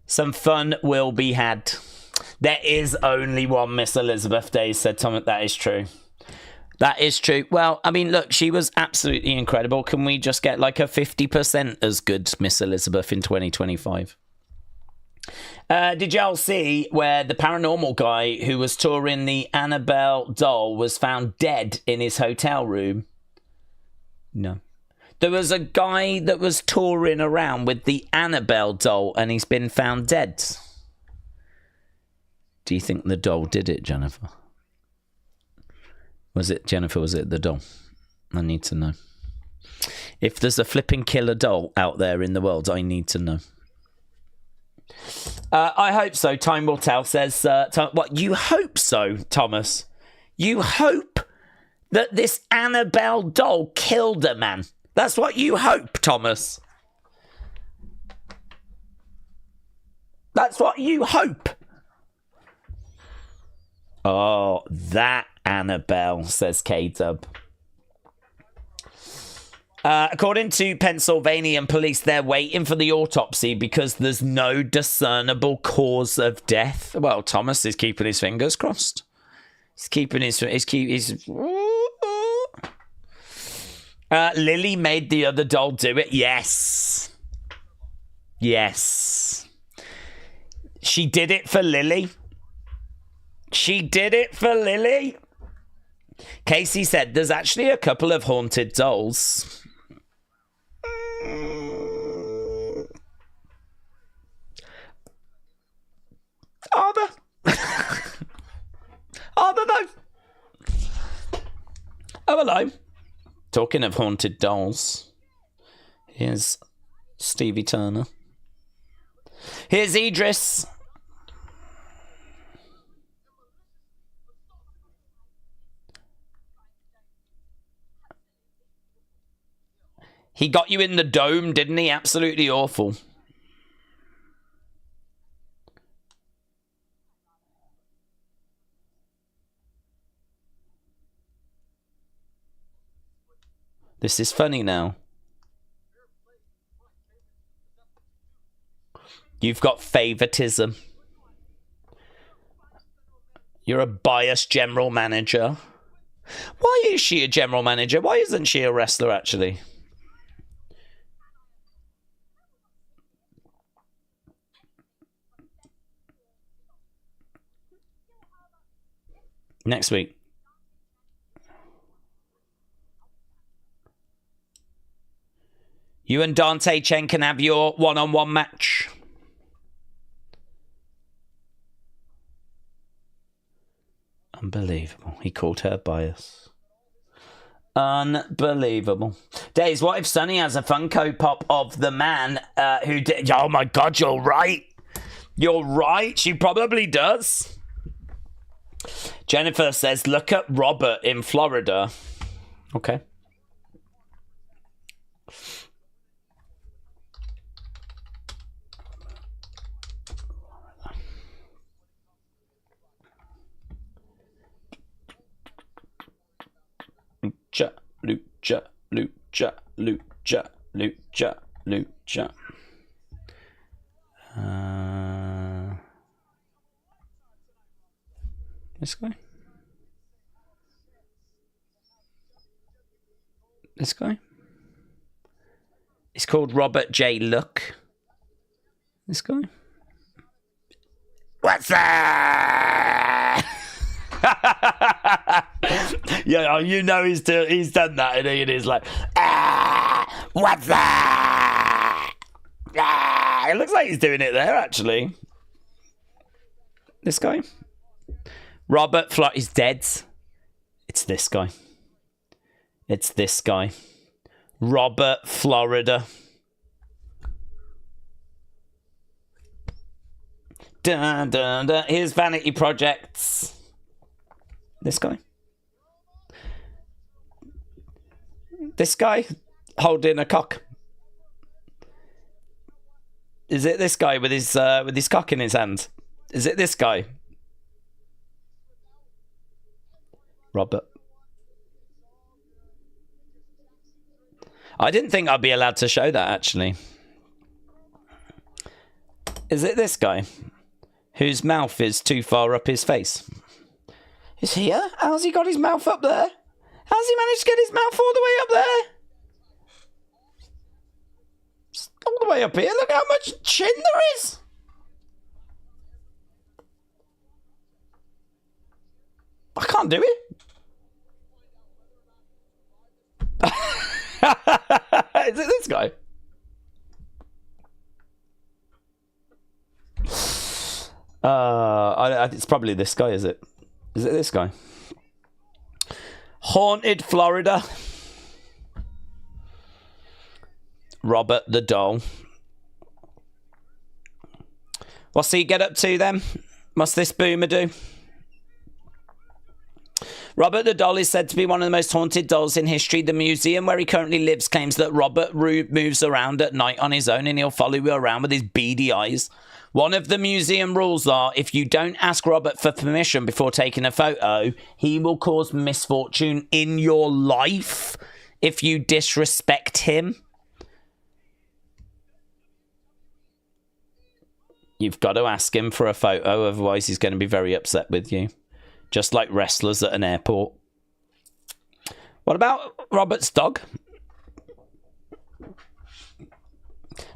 Some fun will be had. There is only one Miss Elizabeth Daze, said Tom. That is true. That is true. Well, I mean, look, she was absolutely incredible. Can we just get like a 50% as good Miss Elizabeth in 2025? Did y'all see where the paranormal guy who was touring the Annabelle doll was found dead in his hotel room? No. There was a guy that was touring around with the Annabelle doll and he's been found dead. Do you think the doll did it, Jennifer? Was it Jennifer? Was it the doll? I need to know. If there's a flipping killer doll out there in the world, I need to know. I hope so. Time will tell, says... what, you hope so, Thomas? You hope that this Annabelle doll killed a man? That's what you hope, Thomas. That's what you hope. Oh, that Annabelle, says K-Dub. According to Pennsylvania police, they're waiting for the autopsy because there's no discernible cause of death. Well, Thomas is keeping his fingers crossed. He's keeping his... Lily made the other doll do it. Yes. Yes. She did it for Lily. She did it for Lily. Casey said there's actually a couple of haunted dolls. Are there? Are there though? Oh, hello. Talking of haunted dolls, here's Stevie Turner. Here's Idris. He got you in the dome, didn't he? Absolutely awful. This is funny now. You've got favoritism. You're a biased general manager. Why is she a general manager? Why isn't she a wrestler, actually? Next week. You and Dante Chen can have your one-on-one match. Unbelievable. He called her bias. Unbelievable. Daze, what if Sonny has a Funko Pop of the man who did... Oh my God, you're right. You're right. She probably does. Jennifer says, look at Robert in Florida. Okay. Lucha. This guy? This guy? It's called Robert J. Look. This guy? What's that? Yeah, you know he's done that, and it is like, what's that? It looks like he's doing it there, actually. This guy? Robert is dead. It's this guy. It's this guy. Robert, Florida. Dun, dun, dun. Here's Vanity Projects. This guy. This guy holding a cock. Is it this guy with his cock in his hand? Is it this guy? Robert. I didn't think I'd be allowed to show that, actually. Is it this guy? Whose mouth is too far up his face? Is he here? How's he got his mouth up there? How's he managed to get his mouth all the way up there? All the way up here. Look how much chin there is. I can't do it. Is it this guy? It's probably this guy, is it? Is it this guy? Haunted Florida. Robert the Doll. What's he get up to then? What's this boomer do? Robert the Doll is said to be one of the most haunted dolls in history. The museum where he currently lives claims that Robert moves around at night on his own and he'll follow you around with his beady eyes. One of the museum rules are if you don't ask Robert for permission before taking a photo, he will cause misfortune in your life if you disrespect him. You've got to ask him for a photo, otherwise he's going to be very upset with you. Just like wrestlers at an airport. What about Robert's dog?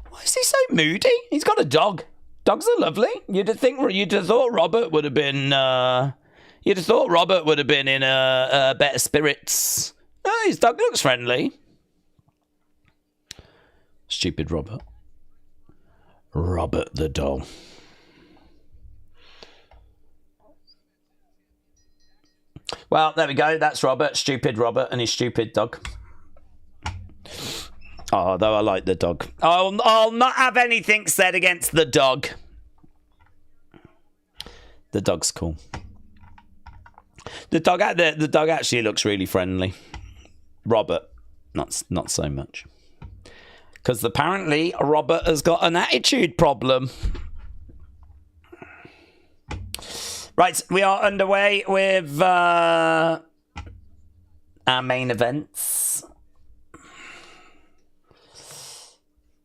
Why is he so moody? He's got a dog. Dogs are lovely. You'd have thought Robert would have been. You'd have thought Robert would have been in better spirits. Oh, his dog looks friendly. Stupid Robert. Robert the Doll. Well, there we go. That's Robert. Stupid Robert and his stupid dog. Oh, though I like the dog. I'll not have anything said against the dog. The dog's cool. The dog actually looks really friendly. Robert, not so much. Because apparently Robert has got an attitude problem. Right, we are underway with our main events.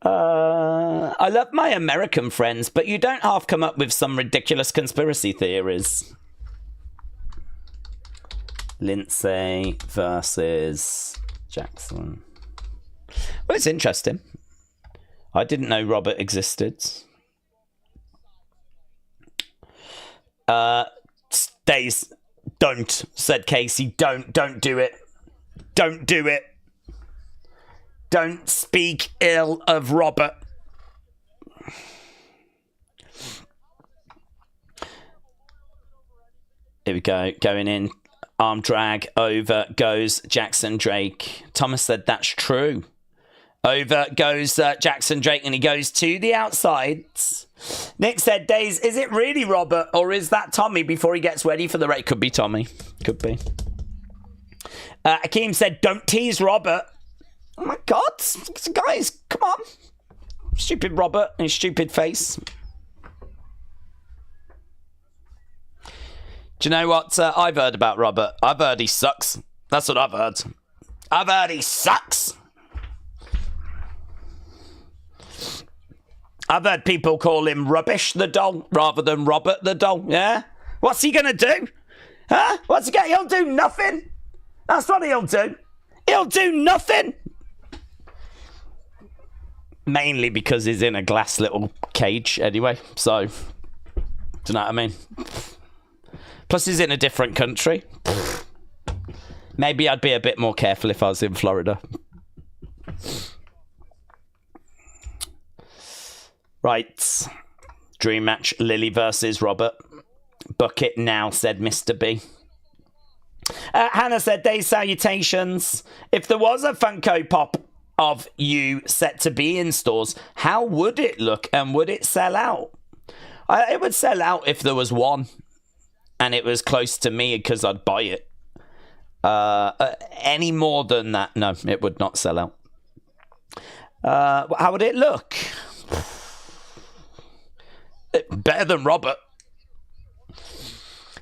I love my American friends, but you don't half come up with some ridiculous conspiracy theories. Lindsay versus Jackson. Well, it's interesting. I didn't know Robert existed. Daze, don't, said Casey. Don't do it. Don't do it. Don't speak ill of Robert. Here we go, going in. Arm drag. Over goes Jackson Drake. Thomas said that's true. Over goes Jackson Drake, and he goes to the outside. Nick said, Daze, is it really Robert, or is that Tommy before he gets ready for the race? Could be Tommy. Could be. Akeem said, don't tease Robert. Oh my God. Guys, come on. Stupid Robert and his stupid face. Do you know what I've heard about Robert? I've heard he sucks. That's what I've heard. I've heard he sucks. I've heard people call him Rubbish the Doll rather than Robert the Doll. Yeah? What's he going to do? Huh? What's he going to do? He'll do nothing. That's what he'll do. He'll do nothing. Mainly because he's in a glass little cage anyway. So, do you know what I mean? Plus, he's in a different country. Maybe I'd be a bit more careful if I was in Florida. Right. Dream match, Lily versus Robert. Book it now, said Mr. B. Hannah said, Daze salutations. If there was a Funko Pop of you set to be in stores, how would it look and would it sell out? It would sell out if there was one and it was close to me because I'd buy it. Any more than that, no, it would not sell out. How would it look? Better than Robert.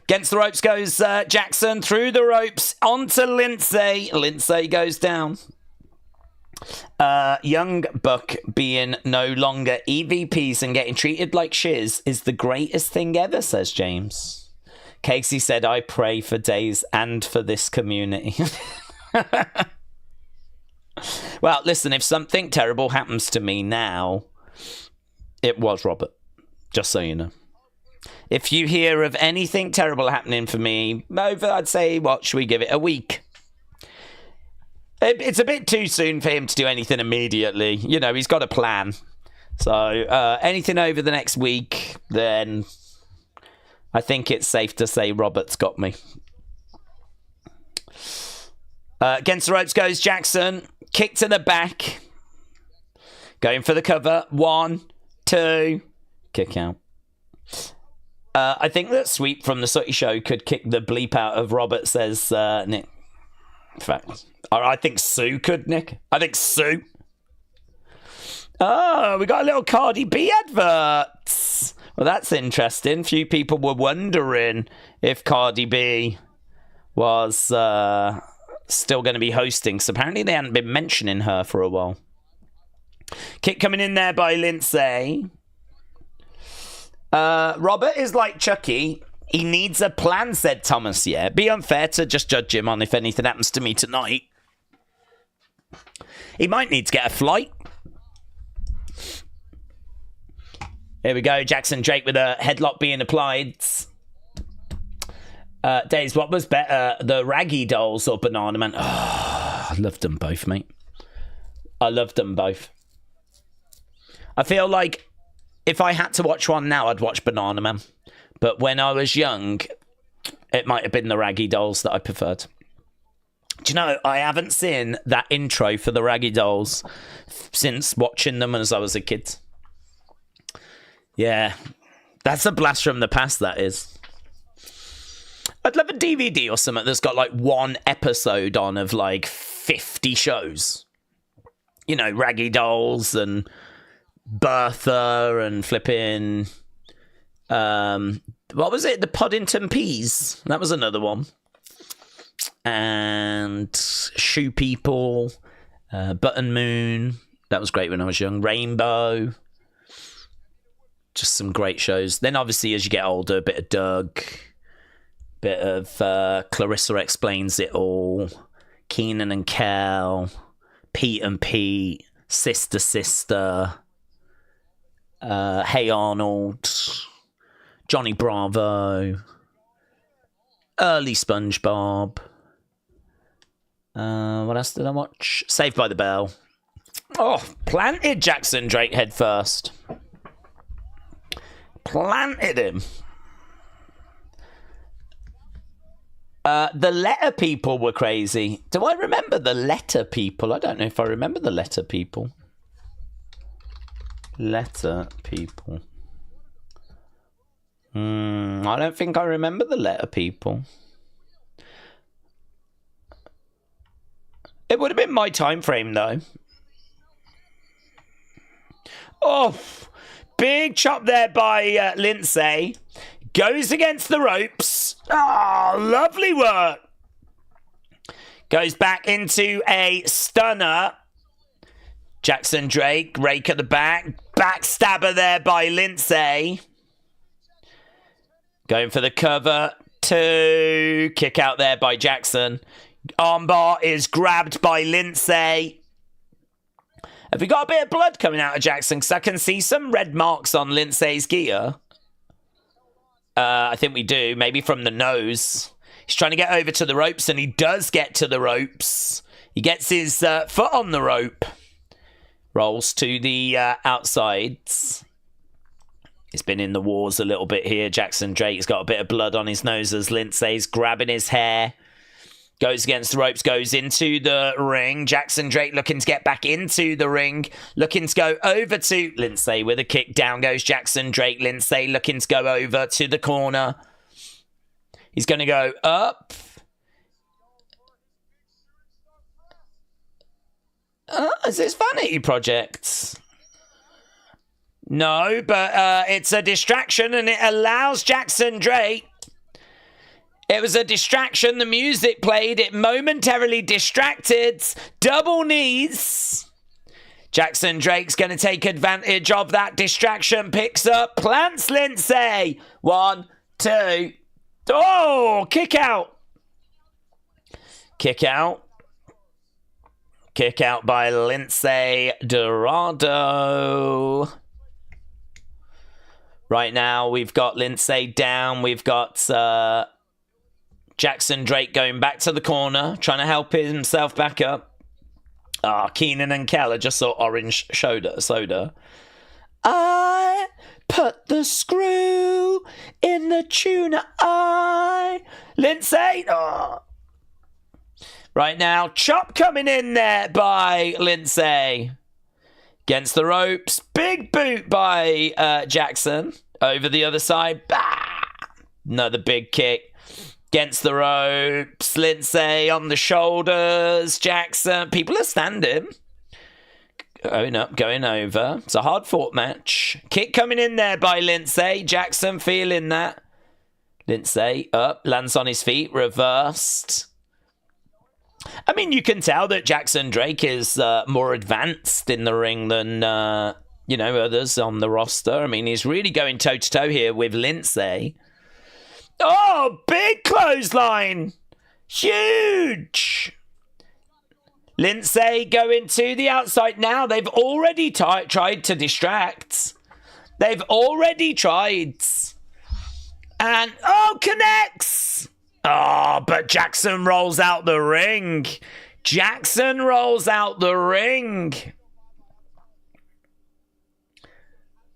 Against the ropes goes Jackson, through the ropes onto Lindsay. Lindsay goes down. Young Buck being no longer EVPs and getting treated like shiz is the greatest thing ever, says James. Casey said, I pray for Daze and for this community. Well, listen, if something terrible happens to me now, it was Robert. Just so you know. If you hear of anything terrible happening for me, over, I'd say, what, should we give it a week? It's a bit too soon for him to do anything immediately. You know, he's got a plan. So, anything over the next week, then I think it's safe to say Robert's got me. Against the ropes goes Jackson. Kick to the back. Going for the cover. 1, 2. Kick out. I think that Sweep from the Sooty Show could kick the bleep out of Robert, says Nick. In fact, I think Sue could, Nick. I think Sue. Oh, we got a little Cardi B advert. Well, that's interesting. Few people were wondering if Cardi B was still going to be hosting. So apparently they hadn't been mentioning her for a while. Kick coming in there by Lindsay. Robert is like Chucky. He needs a plan, said Thomas. Yeah, be unfair to just judge him on if anything happens to me tonight. He might need to get a flight. Here we go. Jackson Drake with a headlock being applied. Daze, what was better, the Raggy Dolls or Banana Man? Oh, I loved them both, mate. I loved them both. I feel like if I had to watch one now, I'd watch Banana Man. But when I was young, it might have been the Raggy Dolls that I preferred. Do you know, I haven't seen that intro for the Raggy Dolls since watching them as I was a kid. Yeah, that's a blast from the past, that is. I'd love a DVD or something that's got like one episode on of like 50 shows. You know, Raggy Dolls and Bertha and flipping... what was it? The Poddington Peas. That was another one. And Shoe People. Button Moon. That was great when I was young. Rainbow. Just some great shows. Then obviously as you get older, a bit of Doug. Bit of Clarissa Explains It All. Keenan and Kel. Pete and Pete. Sister Sister. Hey Arnold. Johnny Bravo. Early SpongeBob. What else did I watch? Saved by the Bell. Oh, planted Jackson Drake head first. Planted him. The letter people were crazy. Do I remember the letter people? I don't know if I remember the letter people. Letter people. I don't think I remember the letter people. It would have been my time frame, though. Oh, big chop there by Lindsay. Goes against the ropes. Oh, lovely work. Goes back into a stunner. Jackson Drake, rake at the back. Backstabber there by Lindsay. Going for the cover. 2. Kick out there by Jackson. Armbar is grabbed by Lindsay. Have we got a bit of blood coming out of Jackson? Because I can see some red marks on Lindsay's gear. I think we do. Maybe from the nose. He's trying to get over to the ropes, and he does get to the ropes. He gets his foot on the rope. Rolls to the outsides. He's been in the wars a little bit here. Jackson Drake's got a bit of blood on his nose as Lindsay's grabbing his hair. Goes against the ropes, goes into the ring. Jackson Drake looking to get back into the ring. Looking to go over to Lindsay with a kick. Down goes Jackson Drake. Lindsay looking to go over to the corner. He's going to go up. Is this Vanity Project? No, but it's a distraction and it allows Jackson Drake. It was a distraction. The music played. It momentarily distracted. Double knees. Jackson Drake's going to take advantage of that distraction. Picks up. Plants Lindsay. 1, 2. Oh, kick out. Kick out. Kick out by Lindsay Dorado. Right now, we've got Lindsay down. We've got... Jackson Drake going back to the corner, trying to help himself back up. Keenan and Keller just saw orange soda. I put the screw in the tuna eye. Lindsay. Oh. Right now, chop coming in there by Lindsay. Against the ropes. Big boot by Jackson. Over the other side. Bah! Another big kick. Against the ropes, Lindsay on the shoulders, Jackson. People are standing. Going up, going over. It's a hard-fought match. Kick coming in there by Lindsay. Jackson feeling that. Lindsay up, lands on his feet, reversed. I mean, you can tell that Jackson Drake is more advanced in the ring than, others on the roster. I mean, he's really going toe-to-toe here with Lindsay. Oh, big clothesline. Huge. Lindsay going to the outside now. They've already tried to distract. They've already tried. And, connects. Oh, but Jackson rolls out the ring. Jackson rolls out the ring.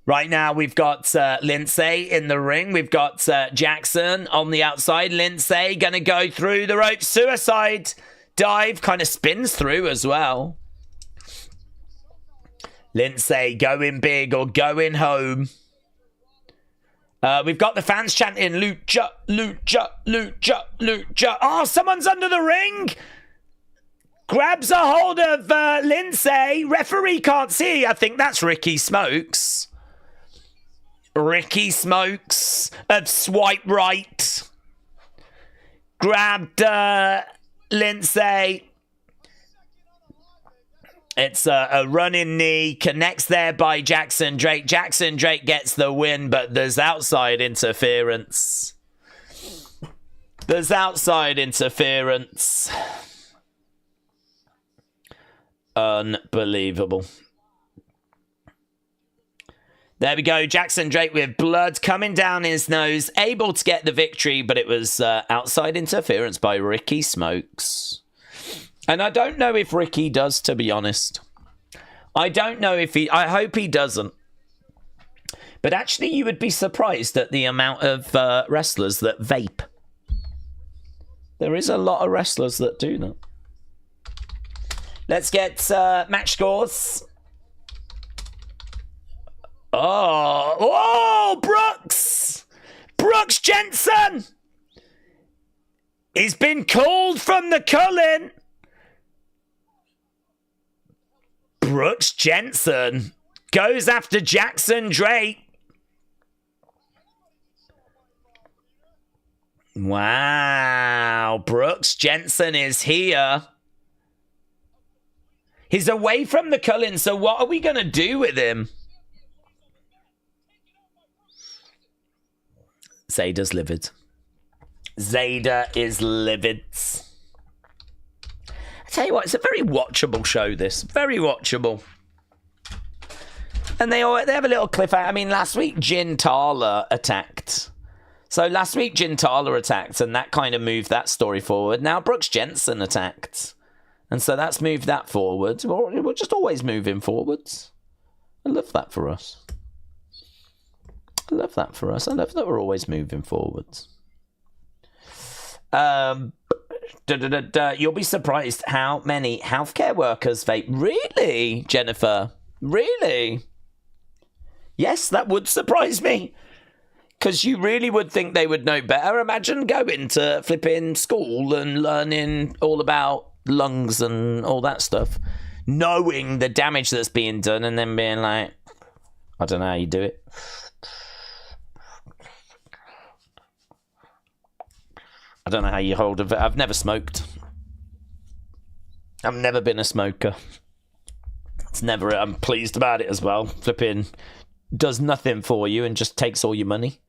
Right now, we've got Lindsay in the ring. We've got Jackson on the outside. Lindsay going to go through the ropes. Suicide dive. Kind of spins through as well. Lindsay going big or going home. We've got the fans chanting, Lucha, Lucha, Lucha, Lucha. Oh, someone's under the ring. Grabs a hold of Lindsay. Referee can't see. I think that's Ricky Smokes. Ricky Smokes of Swipe Right. Grabbed Lindsay. It's a running knee. Connects there by Jackson Drake. Jackson Drake gets the win, but there's outside interference. There's outside interference. Unbelievable. There we go. Jackson Drake with blood coming down his nose. Able to get the victory, but it was outside interference by Ricky Smokes. And I don't know if Ricky does, to be honest. I don't know if he... I hope he doesn't. But actually, you would be surprised at the amount of wrestlers that vape. There is a lot of wrestlers that do that. Let's get match scores. Oh, Brooks! Brooks Jensen! He's been called from the Cullen. Brooks Jensen goes after Jackson Drake. Wow, Brooks Jensen is here. He's away from the Cullen, so what are we going to do with him? Zayda's livid. Zayda is livid. I tell you what, it's a very watchable show, this. Very watchable. And they have a little cliffhanger. I mean, last week, Natalya attacked. So last week, Natalya attacked, and that kind of moved that story forward. Now Brooks Jensen attacked. And so that's moved that forward. We're just always moving forwards. I love that for us. I love that for us. I love that we're always moving forwards. You'll be surprised how many healthcare workers vape. Really, Jennifer? Really? Yes, that would surprise me. Because you really would think they would know better. Imagine going to flipping school and learning all about lungs and all that stuff. Knowing the damage that's being done and then being like, I don't know how you do it. I don't know how you hold of it. I've never smoked. I've never been a smoker. It's never. I'm pleased about it as well. Flipping does nothing for you and just takes all your money.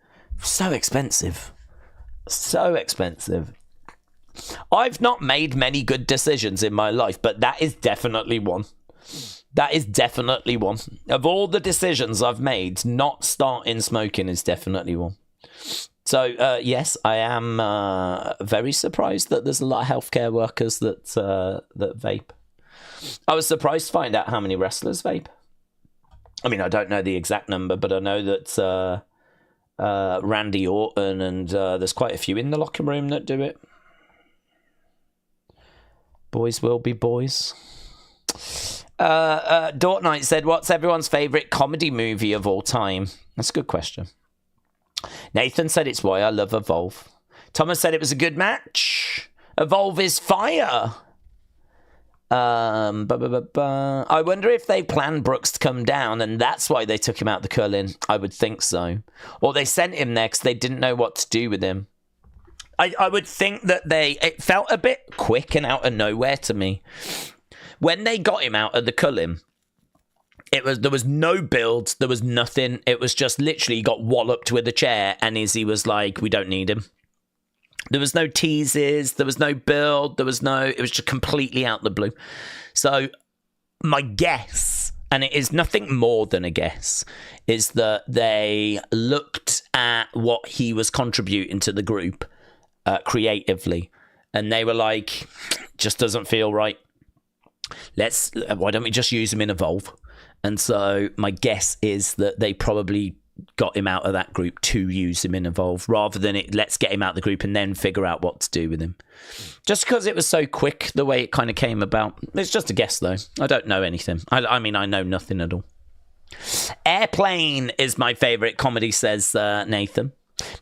So expensive. So expensive. I've not made many good decisions in my life, but that is definitely one. That is definitely one. Of all the decisions I've made, not starting smoking is definitely one. So, yes, I am very surprised that there's a lot of healthcare workers that vape. I was surprised to find out how many wrestlers vape. I mean, I don't know the exact number, but I know that Randy Orton and there's quite a few in the locker room that do it. Boys will be boys. Dort Knight said, what's everyone's favourite comedy movie of all time? That's a good question. Nathan said it's why I love Evolve. Thomas said it was a good match. Evolve is fire. I wonder if they planned Brooks to come down and that's why they took him out the Cullen. I would think so. Or they sent him there because they didn't know what to do with him. I would think that it felt a bit quick and out of nowhere to me. When they got him out of the Cullen, there was no build, there was nothing. It was just literally he got walloped with a chair and Izzy was like, we don't need him. There was no teases, there was no build, it was just completely out the blue. So my guess, and it is nothing more than a guess, is that they looked at what he was contributing to the group creatively, and they were like, just doesn't feel right. Why don't we just use him in Evolve? And so my guess is that they probably got him out of that group to use him in Evolve, rather than let's get him out of the group and then figure out what to do with him. Just because it was so quick, the way it kind of came about. It's just a guess, though. I don't know anything. I mean, I know nothing at all. Airplane is my favourite comedy, says Nathan.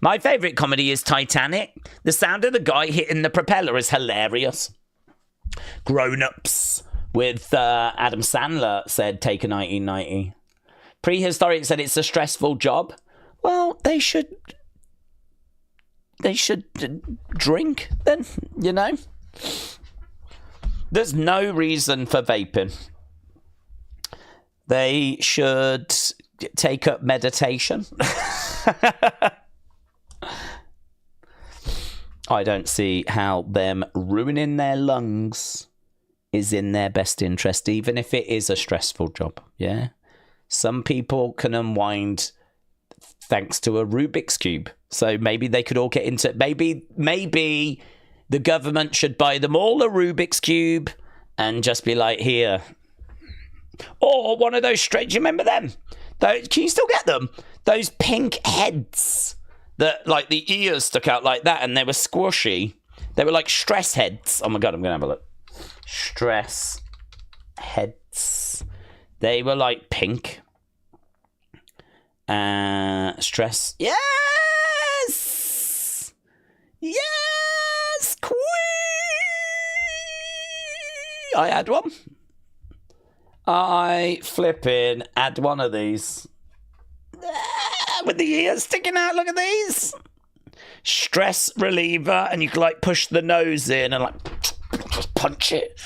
My favourite comedy is Titanic. The sound of the guy hitting the propeller is hilarious. Grown-ups with Adam Sandler said Taker 1990. Prehistoric said it's a stressful job. Well, they should drink then, you know. There's no reason for vaping. They should take up meditation. I don't see how them ruining their lungs is in their best interest, even if it is a stressful job. Yeah. Some people can unwind thanks to a Rubik's Cube. So maybe they could all get into it. Maybe the government should buy them all a Rubik's Cube and just be like, here. Or one of those straight, do you remember them? Can you still get them? Those pink heads that like the ears stuck out like that and they were squishy. They were like stress heads. Oh my God, I'm going to have a look. Stress heads. They were like pink. Stress. Yes! Yes! Queen! I had one. I flipping had one of these. With the ears sticking out. Look at these. Stress reliever. And you can like push the nose in and like just punch it.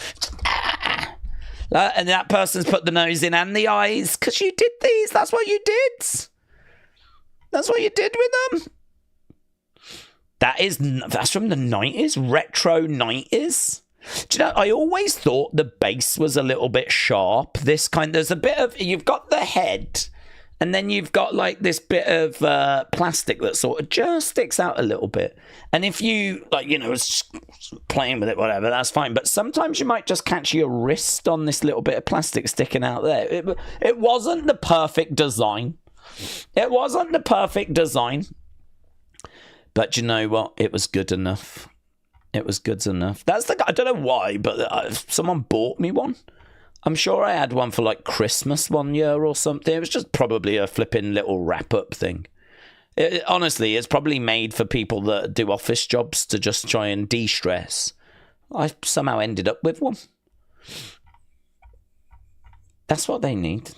And that person's put the nose in and the eyes. Because you did these. That's what you did. That's what you did with them. That's from the 90s. Retro 90s. Do you know, I always thought the base was a little bit sharp. There's a bit of, you've got the head, and then you've got like this bit of plastic that sort of just sticks out a little bit. And if you, like, you know, was playing with it, whatever, that's fine. But sometimes you might just catch your wrist on this little bit of plastic sticking out there. It wasn't the perfect design. It wasn't the perfect design. But you know what? It was good enough. It was good enough. I don't know why, but someone bought me one. I'm sure I had one for like Christmas one year or something. It was just probably a flipping little wrap-up thing. Honestly, it's probably made for people that do office jobs to just try and de-stress. I somehow ended up with one. That's what they need.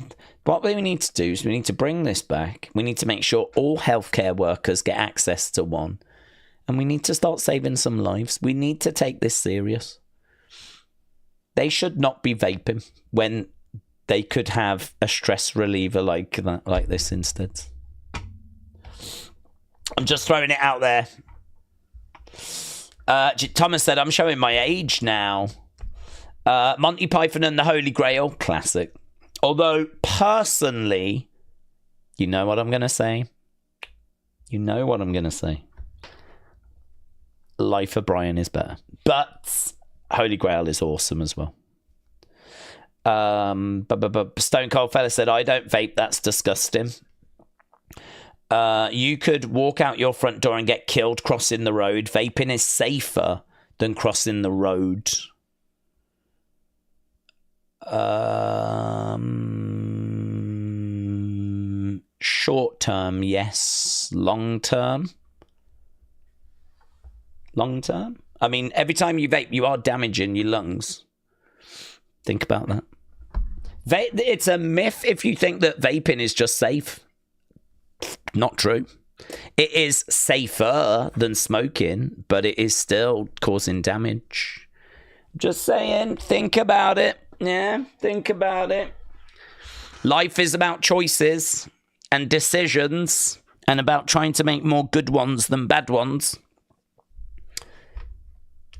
What we need to do is we need to bring this back. We need to make sure all healthcare workers get access to one. And we need to start saving some lives. We need to take this serious. They should not be vaping when they could have a stress reliever like this instead. I'm just throwing it out there. Thomas said, I'm showing my age now. Monty Python and the Holy Grail, classic. Although, personally, you know what I'm going to say? You know what I'm going to say. Life of Brian is better. But Holy Grail is awesome as well. Stone Cold Fella said, I don't vape, that's disgusting. You could walk out your front door and get killed crossing the road. Vaping is safer than crossing the road. Short term, yes. Long term? Long term? I mean, every time you vape, you are damaging your lungs. Think about that. It's a myth if you think that vaping is just safe. Not true. It is safer than smoking, but it is still causing damage. Just saying, think about it. Yeah, think about it. Life is about choices and decisions and about trying to make more good ones than bad ones.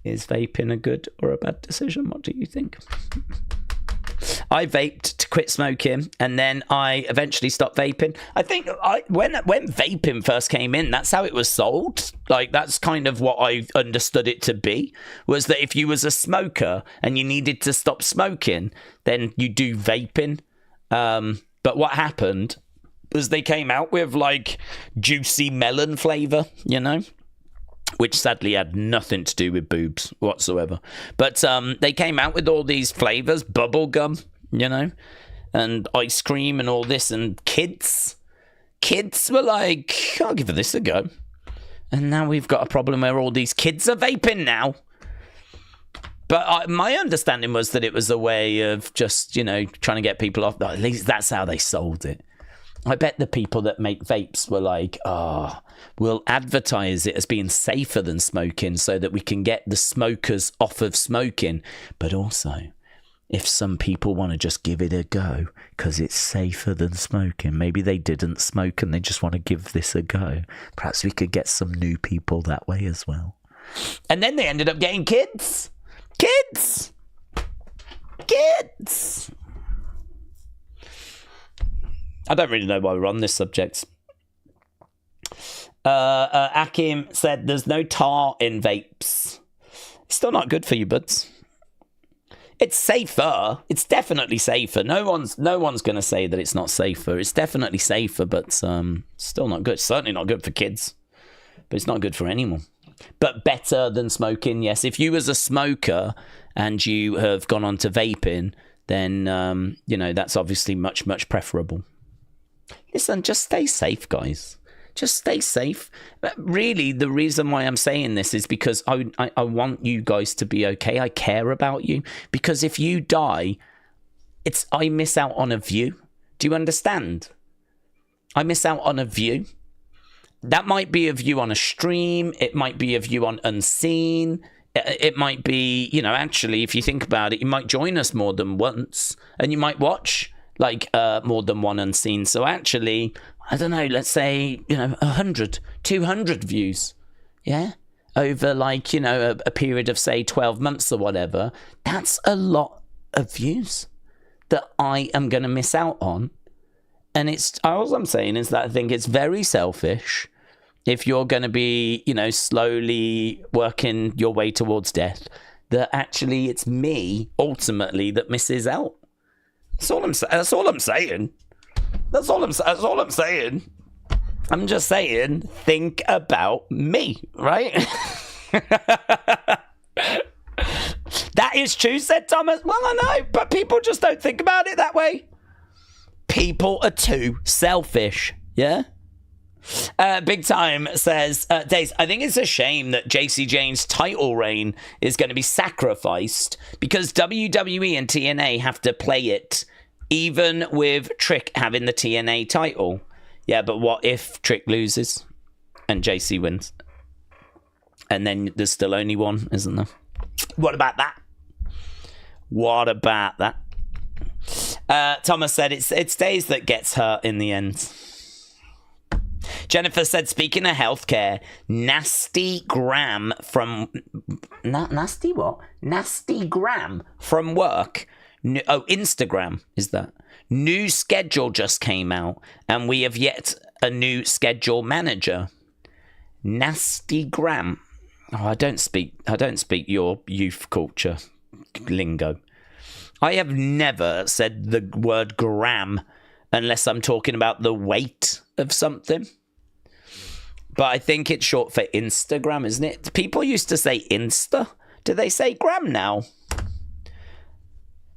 Is vaping a good or a bad decision? What do you think? I vaped to quit smoking, and then I eventually stopped vaping. I think when vaping first came in, that's how it was sold. Like, that's kind of what I understood it to be, was that if you was a smoker and you needed to stop smoking, then you do vaping. But what happened was they came out with, like, juicy melon flavour, you know? Which sadly had nothing to do with boobs whatsoever. But they came out with all these flavours, bubblegum, you know, and ice cream and all this. And kids were like, I'll give this a go. And now we've got a problem where all these kids are vaping now. But my understanding was that it was a way of just, you know, trying to get people off. At least that's how they sold it. I bet the people that make vapes were like, we'll advertise it as being safer than smoking so that we can get the smokers off of smoking. But also, if some people want to just give it a go because it's safer than smoking, maybe they didn't smoke and they just want to give this a go. Perhaps we could get some new people that way as well. And then they ended up getting kids. Kids! I don't really know why we're on this subject. Akim said there's no tar in vapes. It's still not good for you, buds. It's safer. It's definitely safer. No one's going to say that it's not safer. It's definitely safer, but still not good. Certainly not good for kids. But it's not good for anyone. But better than smoking, yes. If you was a smoker and you have gone on to vaping, then, that's obviously much, much preferable. Listen, just stay safe, guys. Just stay safe. Really, the reason why I'm saying this is because I want you guys to be okay. I care about you. Because if you die, I miss out on a view. Do you understand? I miss out on a view. That might be a view on a stream. It might be a view on Unseen. It might be, actually, if you think about it, you might join us more than once. And you might watch, more than one Unseen. So actually, I don't know, let's say, 100, 200 views. Yeah? Over, a period of, say, 12 months or whatever. That's a lot of views that I am going to miss out on. And all I'm saying is that I think it's very selfish if you're going to be, slowly working your way towards death, that actually it's me, ultimately, that misses out. That's all I'm saying. That's all I'm saying. I'm just saying, think about me, right? That is true, said Thomas. Well, I know, but people just don't think about it that way. People are too selfish, yeah? Big Time says, Daze, I think it's a shame that JC Jane's title reign is going to be sacrificed because WWE and TNA have to play it, even with Trick having the TNA title. Yeah, but what if Trick loses and JC wins? And then there's still only one, isn't there? What about that? Thomas said it's Daze that gets hurt in the end. Jennifer said, speaking of healthcare, Nasty Gram from... Nasty what? Nasty Gram from work. Instagram is that. New schedule just came out, and we have yet a new schedule manager. Nasty Gram. Oh, I don't speak your youth culture lingo. I have never said the word gram unless I'm talking about the weight of something. But I think it's short for Instagram, isn't it? People used to say Insta. Do they say gram now?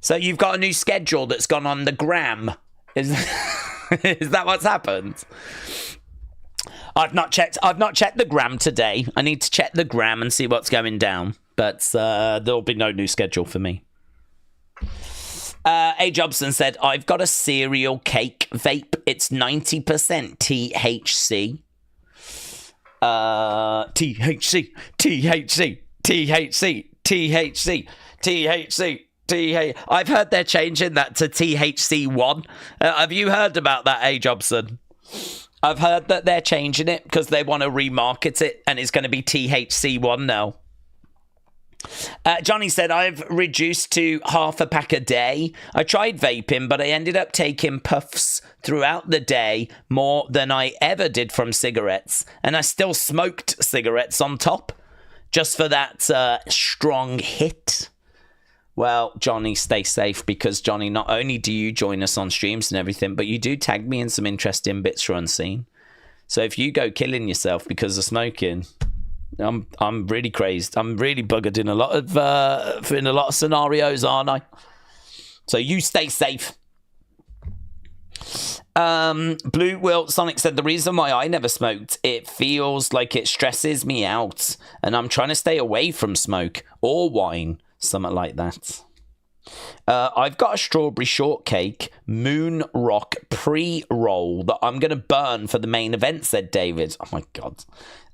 So you've got a new schedule that's gone on the gram. Is that what's happened? I've not checked the gram today. I need to check the gram and see what's going down. But there'll be no new schedule for me. A. Jobson said, I've got a cereal cake vape. It's 90% THC. THC. I've heard they're changing that to THC1. Have you heard about that, A. Jobson? I've heard that they're changing it because they want to remarket it and it's going to be THC1 now. Johnny said, I've reduced to half a pack a day. I tried vaping, but I ended up taking puffs throughout the day more than I ever did from cigarettes. And I still smoked cigarettes on top just for that strong hit. Well, Johnny, stay safe because, Johnny, not only do you join us on streams and everything, but you do tag me in some interesting bits for Unseen. So if you go killing yourself because of smoking... I'm really crazed. I'm really buggered in a lot of scenarios, aren't I? So you stay safe. Blue Wilt Sonic said the reason why I never smoked, it feels like it stresses me out, and I'm trying to stay away from smoke or wine, something like that. I've got a strawberry shortcake moon rock pre-roll that I'm going to burn for the main event, said David. Oh my God.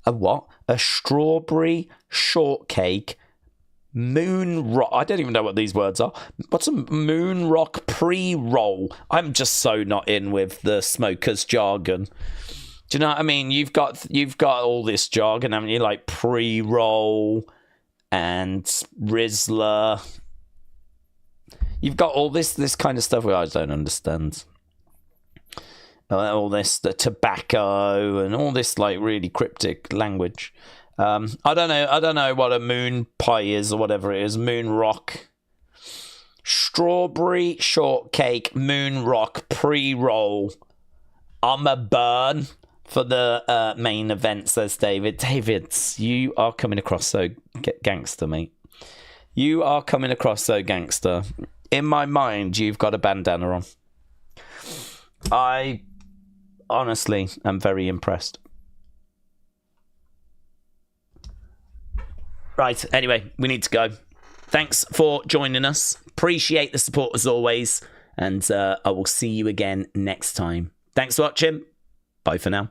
A what? A strawberry shortcake moon rock. I don't even know what these words are. What's a moon rock pre-roll? I'm just so not in with the smokers jargon. Do you know what I mean? You've got all this jargon, haven't you? Like pre-roll and Rizzler. You've got all this kind of stuff where I don't understand. All this, the tobacco and all this like really cryptic language. I don't know what a moon pie is or whatever it is. Moon rock. Strawberry shortcake moon rock pre-roll. I'm a burn. for the main event, says David. David, you are coming across so gangster, mate. You are coming across so gangster. In my mind, you've got a bandana on. I honestly am very impressed. Right, anyway, we need to go. Thanks for joining us. Appreciate the support as always. And I will see you again next time. Thanks for watching. Bye for now.